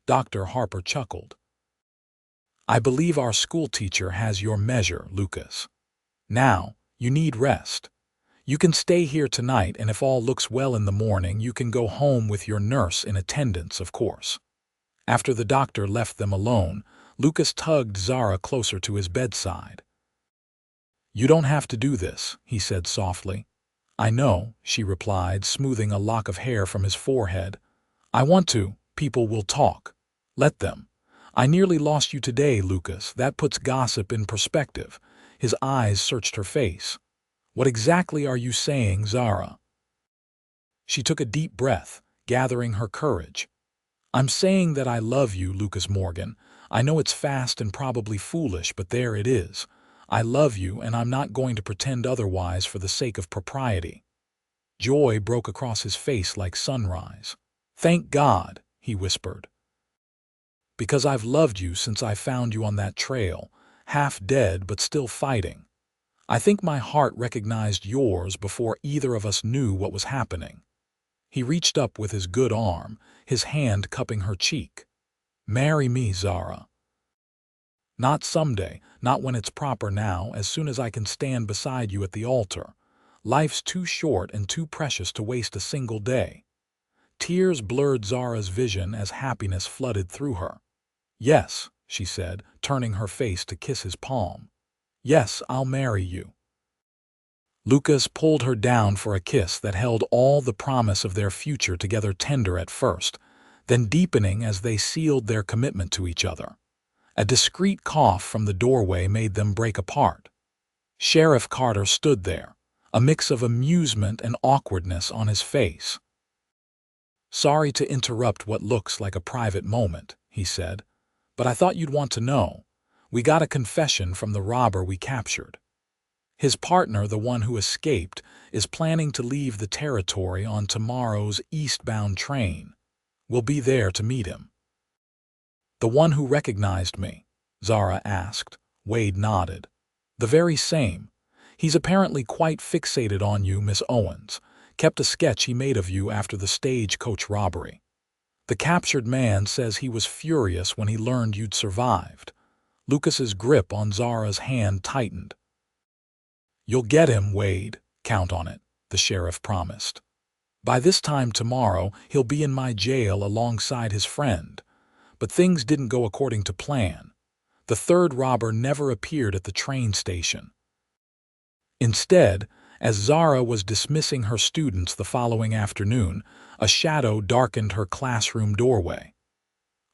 Speaker 1: Dr. Harper chuckled. I believe our schoolteacher has your measure, Lucas. Now, you need rest. You can stay here tonight, and if all looks well in the morning, you can go home with your nurse in attendance, of course. After the doctor left them alone, Lucas tugged Zara closer to his bedside. You don't have to do this, he said softly. I know, she replied, smoothing a lock of hair from his forehead. I want to. People will talk. Let them. I nearly lost you today, Lucas. That puts gossip in perspective. His eyes searched her face. What exactly are you saying, Zara? She took a deep breath, gathering her courage. I'm saying that I love you, Lucas Morgan. I know it's fast and probably foolish, but there it is. I love you, and I'm not going to pretend otherwise for the sake of propriety. Joy broke across his face like sunrise. Thank God, he whispered. Because I've loved you since I found you on that trail, half dead but still fighting. I think my heart recognized yours before either of us knew what was happening. He reached up with his good arm, his hand cupping her cheek. Marry me, Zara. Not someday, not when it's proper now, as soon as I can stand beside you at the altar. Life's too short and too precious to waste a single day. Tears blurred Zara's vision as happiness flooded through her. Yes, she said, turning her face to kiss his palm. Yes, I'll marry you. Lucas pulled her down for a kiss that held all the promise of their future together, tender at first, then deepening as they sealed their commitment to each other. A discreet cough from the doorway made them break apart. Sheriff Carter stood there, a mix of amusement and awkwardness on his face. Sorry to interrupt what looks like a private moment, he said, but I thought you'd want to know. We got a confession from the robber we captured. His partner, the one who escaped, is planning to leave the territory on tomorrow's eastbound train. We'll be there to meet him. The one who recognized me? Zara asked. Wade nodded. The very same. He's apparently quite fixated on you, Miss Owens. Kept a sketch he made of you after the stagecoach robbery. The captured man says he was furious when he learned you'd survived. Lucas's grip on Zara's hand tightened. You'll get him, Wade. Count on it, the sheriff promised. By this time tomorrow, he'll be in my jail alongside his friend. But things didn't go according to plan. The third robber never appeared at the train station. Instead, as Zara was dismissing her students the following afternoon, a shadow darkened her classroom doorway.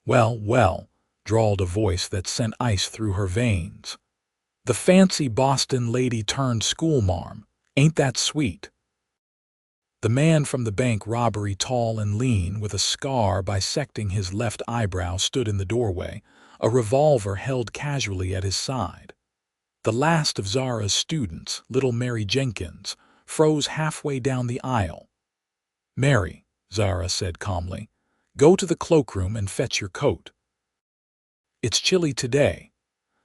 Speaker 1: Well, well, drawled a voice that sent ice through her veins. The fancy Boston lady turned schoolmarm. Ain't that sweet? The man from the bank robbery, tall and lean, with a scar bisecting his left eyebrow, stood in the doorway, a revolver held casually at his side. The last of Zara's students, little Mary Jenkins, froze halfway down the aisle. Mary, Zara said calmly, go to the cloakroom and fetch your coat. It's chilly today.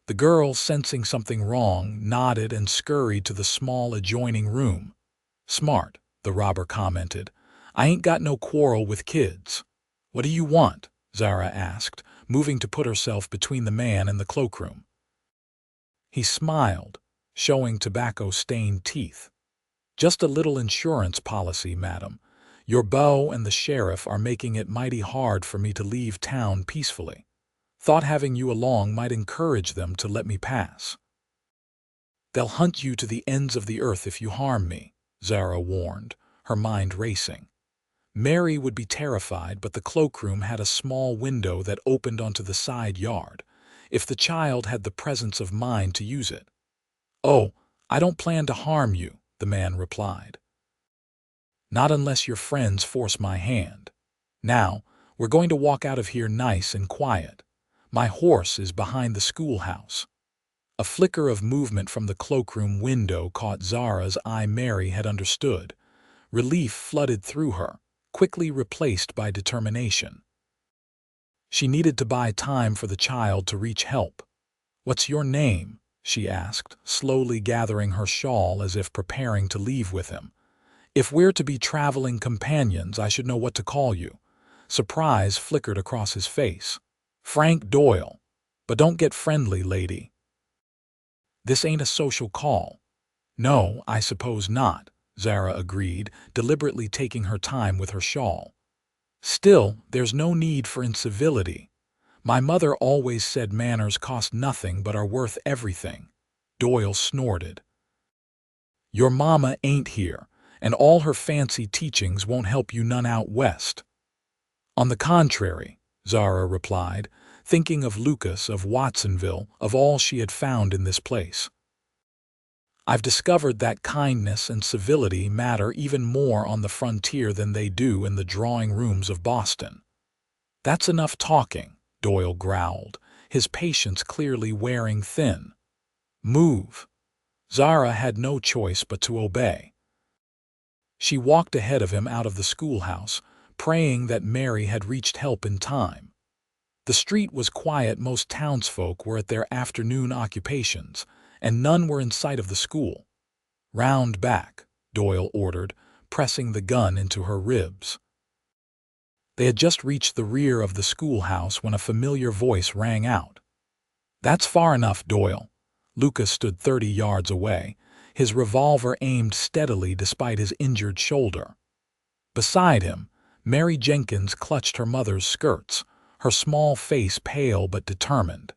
Speaker 1: The girl, sensing something wrong, nodded and scurried to the small adjoining room. Smart, the robber commented. I ain't got no quarrel with kids. What do you want? Zara asked, moving to put herself between the man and the cloakroom. He smiled, showing tobacco-stained teeth. Just a little insurance policy, madam. Your beau and the sheriff are making it mighty hard for me to leave town peacefully. Thought having you along might encourage them to let me pass. They'll hunt you to the ends of the earth if you harm me, Zara warned, her mind racing. Mary would be terrified, but the cloakroom had a small window that opened onto the side yard, if the child had the presence of mind to use it. "Oh, I don't plan to harm you," the man replied. "Not unless your friends force my hand. Now, we're going to walk out of here nice and quiet. My horse is behind the schoolhouse." A flicker of movement from the cloakroom window caught Zara's eye. Mary had understood. Relief flooded through her, quickly replaced by determination. She needed to buy time for the child to reach help. "What's your name?" she asked, slowly gathering her shawl as if preparing to leave with him. "If we're to be traveling companions, I should know what to call you." Surprise flickered across his face. "Frank Doyle. But don't get friendly, lady. This ain't a social call." "No, I suppose not," Zara agreed, deliberately taking her time with her shawl. "Still, there's no need for incivility. My mother always said manners cost nothing but are worth everything." Doyle snorted. "Your mama ain't here, and all her fancy teachings won't help you none out west." "On the contrary," Zara replied, thinking of Lucas of Watsonville, of all she had found in this place. "I've discovered that kindness and civility matter even more on the frontier than they do in the drawing rooms of Boston." "That's enough talking," Doyle growled, his patience clearly wearing thin. "Move." Zara had no choice but to obey. She walked ahead of him out of the schoolhouse, praying that Mary had reached help in time. The street was quiet. Most townsfolk were at their afternoon occupations, and none were in sight of the school. "Round back," Doyle ordered, pressing the gun into her ribs. They had just reached the rear of the schoolhouse when a familiar voice rang out. "That's far enough, Doyle." Lucas stood 30 yards away, his revolver aimed steadily despite his injured shoulder. Beside him, Mary Jenkins clutched her mother's skirts, her small face pale but determined.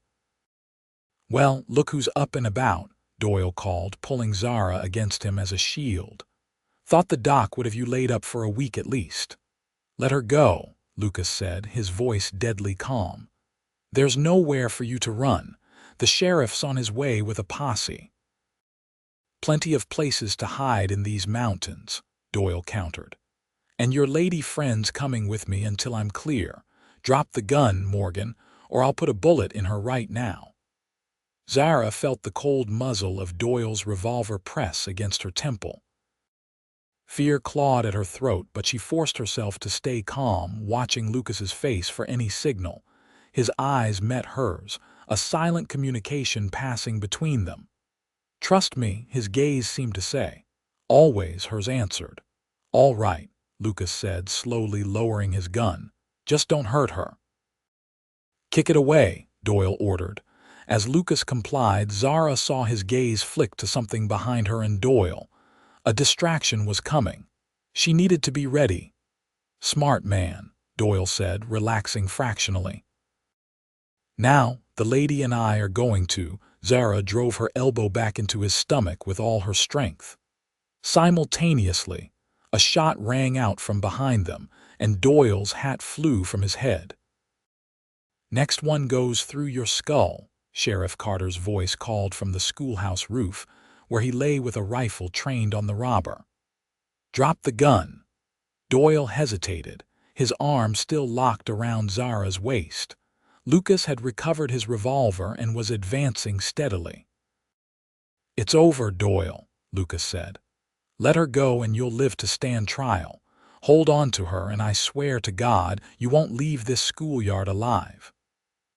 Speaker 1: "Well, look who's up and about," Doyle called, pulling Zara against him as a shield. "Thought the doc would have you laid up for a week at least." "Let her go," Lucas said, his voice deadly calm. "There's nowhere for you to run. The sheriff's on his way with a posse." "Plenty of places to hide in these mountains," Doyle countered. "And your lady friend's coming with me until I'm clear. Drop the gun, Morgan, or I'll put a bullet in her right now." Zara felt the cold muzzle of Doyle's revolver press against her temple. Fear clawed at her throat, but she forced herself to stay calm, watching Lucas's face for any signal. His eyes met hers, a silent communication passing between them. "Trust me," his gaze seemed to say. "Always," hers answered. "All right," Lucas said, slowly lowering his gun. "Just don't hurt her." "Kick it away," Doyle ordered. As Lucas complied, Zara saw his gaze flick to something behind her and Doyle. A distraction was coming. She needed to be ready. "Smart man," Doyle said, relaxing fractionally. "Now, the lady and I are going to." Zara drove her elbow back into his stomach with all her strength. Simultaneously, a shot rang out from behind them, and Doyle's hat flew from his head. "Next one goes through your skull," Sheriff Carter's voice called from the schoolhouse roof, where he lay with a rifle trained on the robber. "Drop the gun." Doyle hesitated, his arm still locked around Zara's waist. Lucas had recovered his revolver and was advancing steadily. "It's over, Doyle," Lucas said. "Let her go and you'll live to stand trial. Hold on to her, and I swear to God you won't leave this schoolyard alive."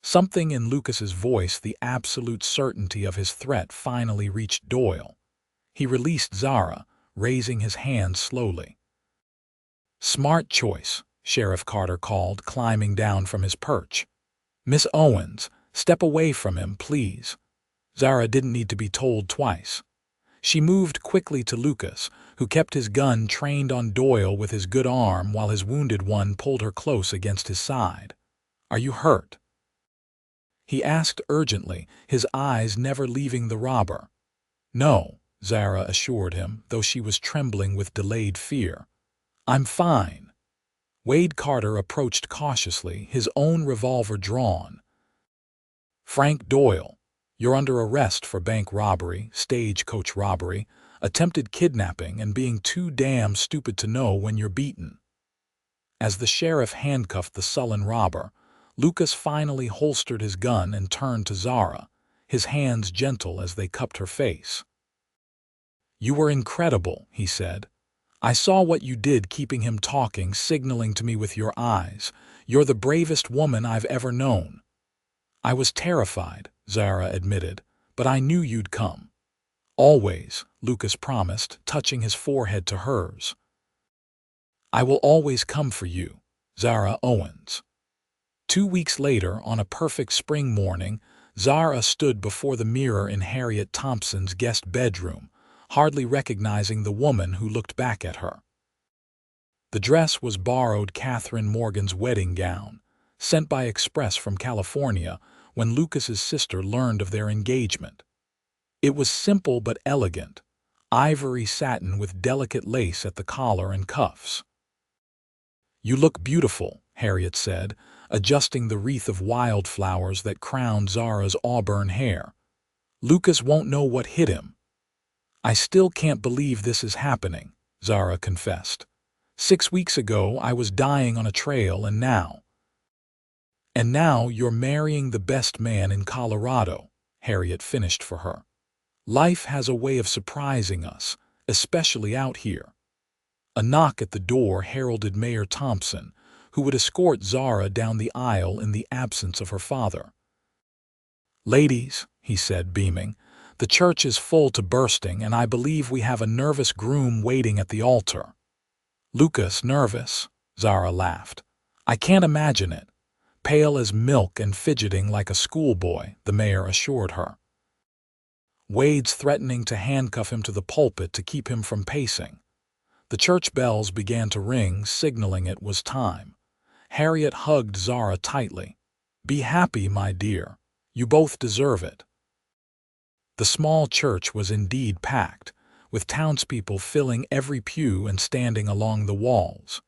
Speaker 1: Something in Lucas's voice, the absolute certainty of his threat, finally reached Doyle. He released Zara, raising his hand slowly. "Smart choice," Sheriff Carter called, climbing down from his perch. "Miss Owens, step away from him, please." Zara didn't need to be told twice. She moved quickly to Lucas, who kept his gun trained on Doyle with his good arm while his wounded one pulled her close against his side. "Are you hurt?" he asked urgently, his eyes never leaving the robber. "No," Zara assured him, though she was trembling with delayed fear. "I'm fine." Wade Carter approached cautiously, his own revolver drawn. "Frank Doyle, you're under arrest for bank robbery, stagecoach robbery, attempted kidnapping, and being too damn stupid to know when you're beaten." As the sheriff handcuffed the sullen robber, Lucas finally holstered his gun and turned to Zara, his hands gentle as they cupped her face. "You were incredible," he said. "I saw what you did, keeping him talking, signaling to me with your eyes. You're the bravest woman I've ever known." "I was terrified," Zara admitted, "but I knew you'd come." "Always," Lucas promised, touching his forehead to hers. "I will always come for you." Zara Owens. 2 weeks later, on a perfect spring morning, Zara stood before the mirror in Harriet Thompson's guest bedroom, hardly recognizing the woman who looked back at her. The dress was borrowed Catherine Morgan's wedding gown, sent by express from California when Lucas's sister learned of their engagement. It was simple but elegant, ivory satin with delicate lace at the collar and cuffs. "You look beautiful," Harriet said, adjusting the wreath of wildflowers that crowned Zara's auburn hair. "Lucas won't know what hit him." "I still can't believe this is happening," Zara confessed. 6 weeks ago I was dying on a trail, and now you're marrying the best man in Colorado," Harriet finished for her. "Life has a way of surprising us, especially out here." A knock at the door heralded Mayor Thompson, who would escort Zara down the aisle in the absence of her father. "Ladies," he said, beaming, "the church is full to bursting, and I believe we have a nervous groom waiting at the altar." "Lucas nervous?" Zara laughed. "I can't imagine it. Pale as milk and fidgeting like a schoolboy," the mayor assured her. "Wade's threatening to handcuff him to the pulpit to keep him from pacing." The church bells began to ring, signaling it was time. Harriet hugged Zara tightly. "Be happy, my dear. You both deserve it." The small church was indeed packed, with townspeople filling every pew and standing along the walls.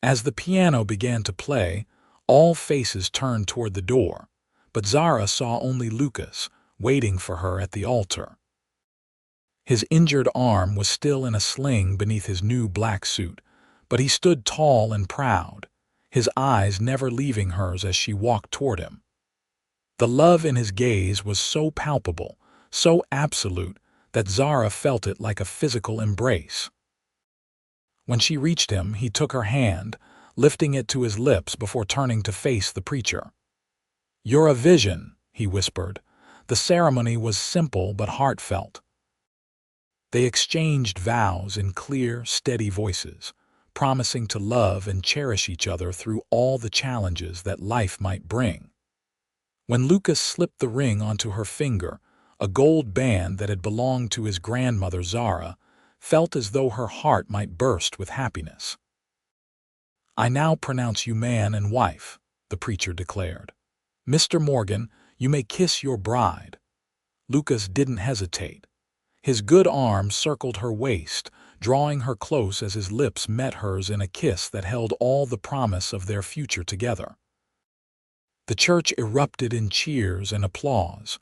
Speaker 1: As the piano began to play, all faces turned toward the door, but Zara saw only Lucas, waiting for her at the altar. His injured arm was still in a sling beneath his new black suit, but he stood tall and proud, his eyes never leaving hers as she walked toward him. The love in his gaze was so palpable, so absolute, that Zara felt it like a physical embrace. When she reached him, he took her hand, lifting it to his lips before turning to face the preacher. "You're a vision," he whispered. The ceremony was simple but heartfelt. They exchanged vows in clear, steady voices, promising to love and cherish each other through all the challenges that life might bring. When Lucas slipped the ring onto her finger, a gold band that had belonged to his grandmother Zara, felt as though her heart might burst with happiness. "I now pronounce you man and wife," the preacher declared. "Mr. Morgan, you may kiss your bride." Lucas didn't hesitate. His good arm circled her waist, drawing her close as his lips met hers in a kiss that held all the promise of their future together. The church erupted in cheers and applause,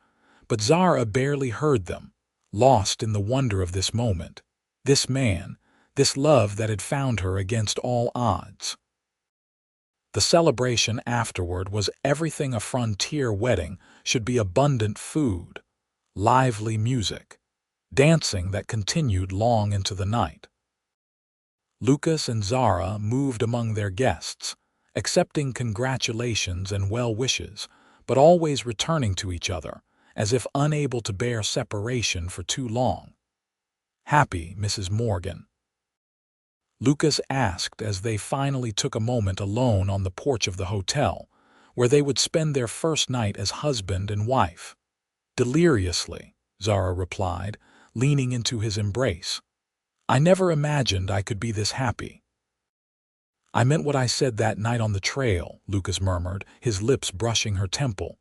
Speaker 1: but Zara barely heard them, lost in the wonder of this moment, this man, this love that had found her against all odds. The celebration afterward was everything a frontier wedding should be: abundant food, lively music, dancing that continued long into the night. Lucas and Zara moved among their guests, accepting congratulations and well wishes, but always returning to each other, as if unable to bear separation for too long. "Happy, Mrs. Morgan?" Lucas asked as they finally took a moment alone on the porch of the hotel, where they would spend their first night as husband and wife. "Deliriously," Zara replied, leaning into his embrace. "I never imagined I could be this happy." "I meant what I said that night on the trail," Lucas murmured, his lips brushing her temple.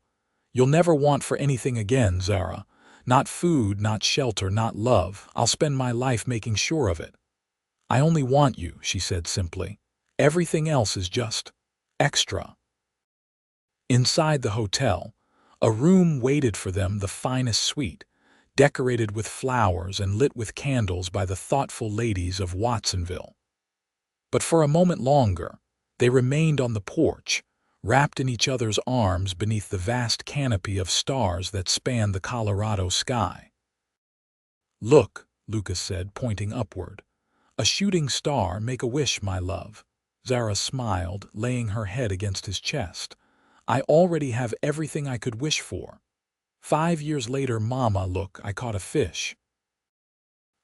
Speaker 1: "You'll never want for anything again, Zara. Not food, not shelter, not love. I'll spend my life making sure of it." "I only want you," she said simply. Everything else is just extra. Inside the hotel, a room waited for them, the finest suite, decorated with flowers and lit with candles by the thoughtful ladies of Watsonville. But for a moment longer, they remained on the porch, wrapped in each other's arms beneath the vast canopy of stars that spanned the Colorado sky. "Look," Lucas said, pointing upward. "A shooting star, make a wish, my love." Zara smiled, laying her head against his chest. "I already have everything I could wish for. 5 years later, Mama, look, I caught a fish."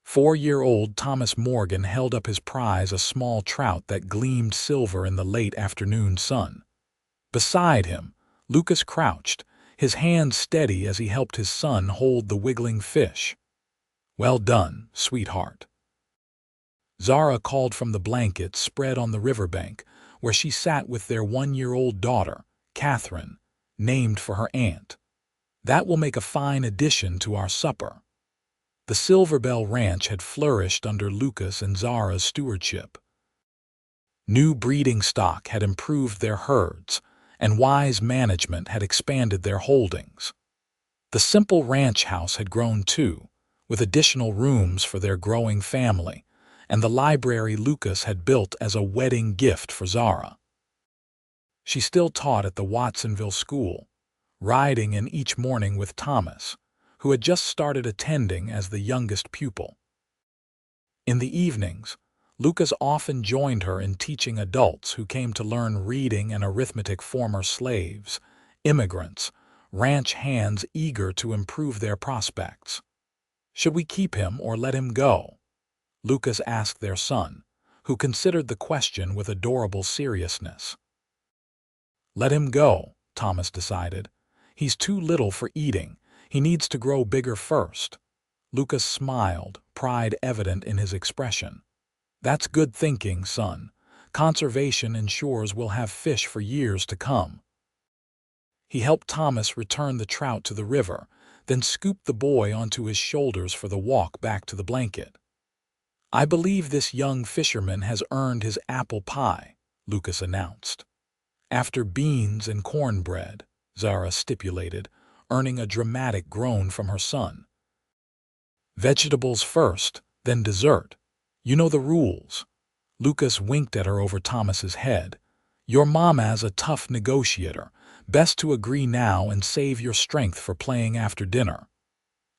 Speaker 1: 4-year-old Thomas Morgan held up his prize, a small trout that gleamed silver in the late afternoon sun. Beside him, Lucas crouched, his hands steady as he helped his son hold the wiggling fish. "Well done, sweetheart." Zara called from the blanket spread on the riverbank, where she sat with their 1-year-old daughter, Catherine, named for her aunt. "That will make a fine addition to our supper." The Silverbell Ranch had flourished under Lucas and Zara's stewardship. New breeding stock had improved their herds, and wise management had expanded their holdings. The simple ranch house had grown too, with additional rooms for their growing family, and the library Lucas had built as a wedding gift for Zara. She still taught at the Watsonville school, riding in each morning with Thomas, who had just started attending as the youngest pupil. In the evenings, Lucas often joined her in teaching adults who came to learn reading and arithmetic, former slaves, immigrants, ranch hands eager to improve their prospects. "Should we keep him or let him go?" Lucas asked their son, who considered the question with adorable seriousness. "Let him go," Thomas decided. "He's too little for eating. He needs to grow bigger first." Lucas smiled, pride evident in his expression. "That's good thinking, son. Conservation ensures we'll have fish for years to come." He helped Thomas return the trout to the river, then scooped the boy onto his shoulders for the walk back to the blanket. "I believe this young fisherman has earned his apple pie," Lucas announced. "After beans and cornbread," Zara stipulated, earning a dramatic groan from her son. "Vegetables first, then dessert. You know the rules." Lucas winked at her over Thomas's head. "Your mama's a tough negotiator. Best to agree now and save your strength for playing after dinner."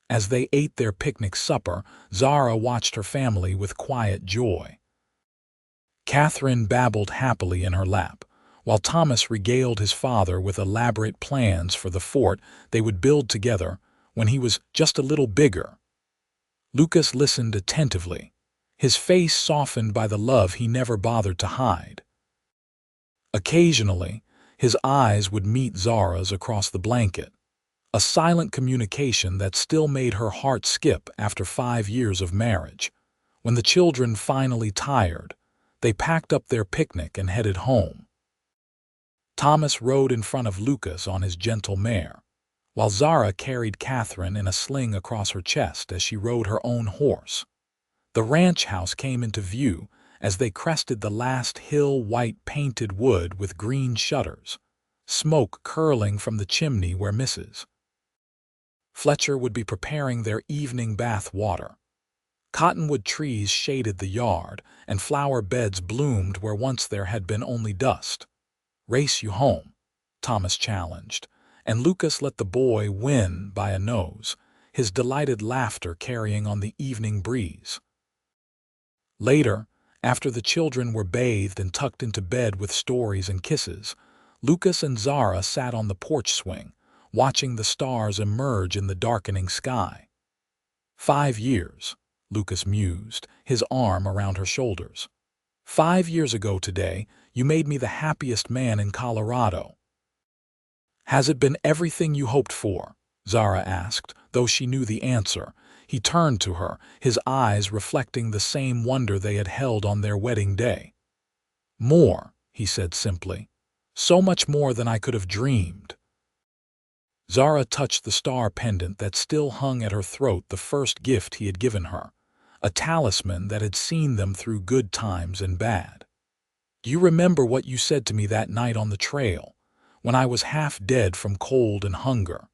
Speaker 1: As they ate their picnic supper, Zara watched her family with quiet joy. Catherine babbled happily in her lap, while Thomas regaled his father with elaborate plans for the fort they would build together when he was just a little bigger. Lucas listened attentively, his face softened by the love he never bothered to hide. Occasionally, his eyes would meet Zara's across the blanket, a silent communication that still made her heart skip after 5 years of marriage. When the children finally tired, they packed up their picnic and headed home. Thomas rode in front of Lucas on his gentle mare, while Zara carried Catherine in a sling across her chest as she rode her own horse. The ranch house came into view as they crested the last hill, white painted wood with green shutters, smoke curling from the chimney where Mrs. Fletcher would be preparing their evening bath water. Cottonwood trees shaded the yard, and flower beds bloomed where once there had been only dust. "Race you home," Thomas challenged, and Lucas let the boy win by a nose, his delighted laughter carrying on the evening breeze. Later, after the children were bathed and tucked into bed with stories and kisses, Lucas and Zara sat on the porch swing, watching the stars emerge in the darkening sky. 5 years, Lucas mused, his arm around her shoulders. 5 years ago today, you made me the happiest man in Colorado. "Has it been everything you hoped for?" Zara asked, though she knew the answer. He turned to her, his eyes reflecting the same wonder they had held on their wedding day. "More," he said simply. "So much more than I could have dreamed." Zara touched the star pendant that still hung at her throat, the first gift he had given her, a talisman that had seen them through good times and bad. Do you remember what you said to me that night on the trail, when I was half dead from cold and hunger?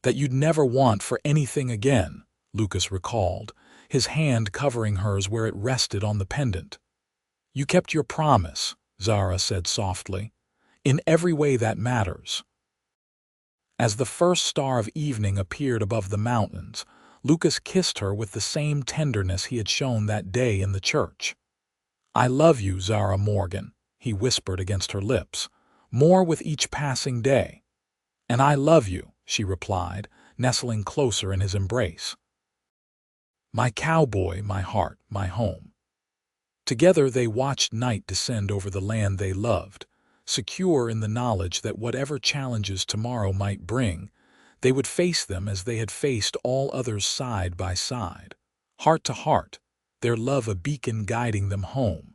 Speaker 1: That you'd never want for anything again, Lucas recalled, his hand covering hers where it rested on the pendant. You kept your promise, Zara said softly, in every way that matters. As the first star of evening appeared above the mountains, Lucas kissed her with the same tenderness he had shown that day in the church. I love you, Zara Morgan, he whispered against her lips, more with each passing day. And I love you, she replied, nestling closer in his embrace. My cowboy, my heart, my home. Together they watched night descend over the land they loved, secure in the knowledge that whatever challenges tomorrow might bring, they would face them as they had faced all others side by side, heart to heart, their love a beacon guiding them home.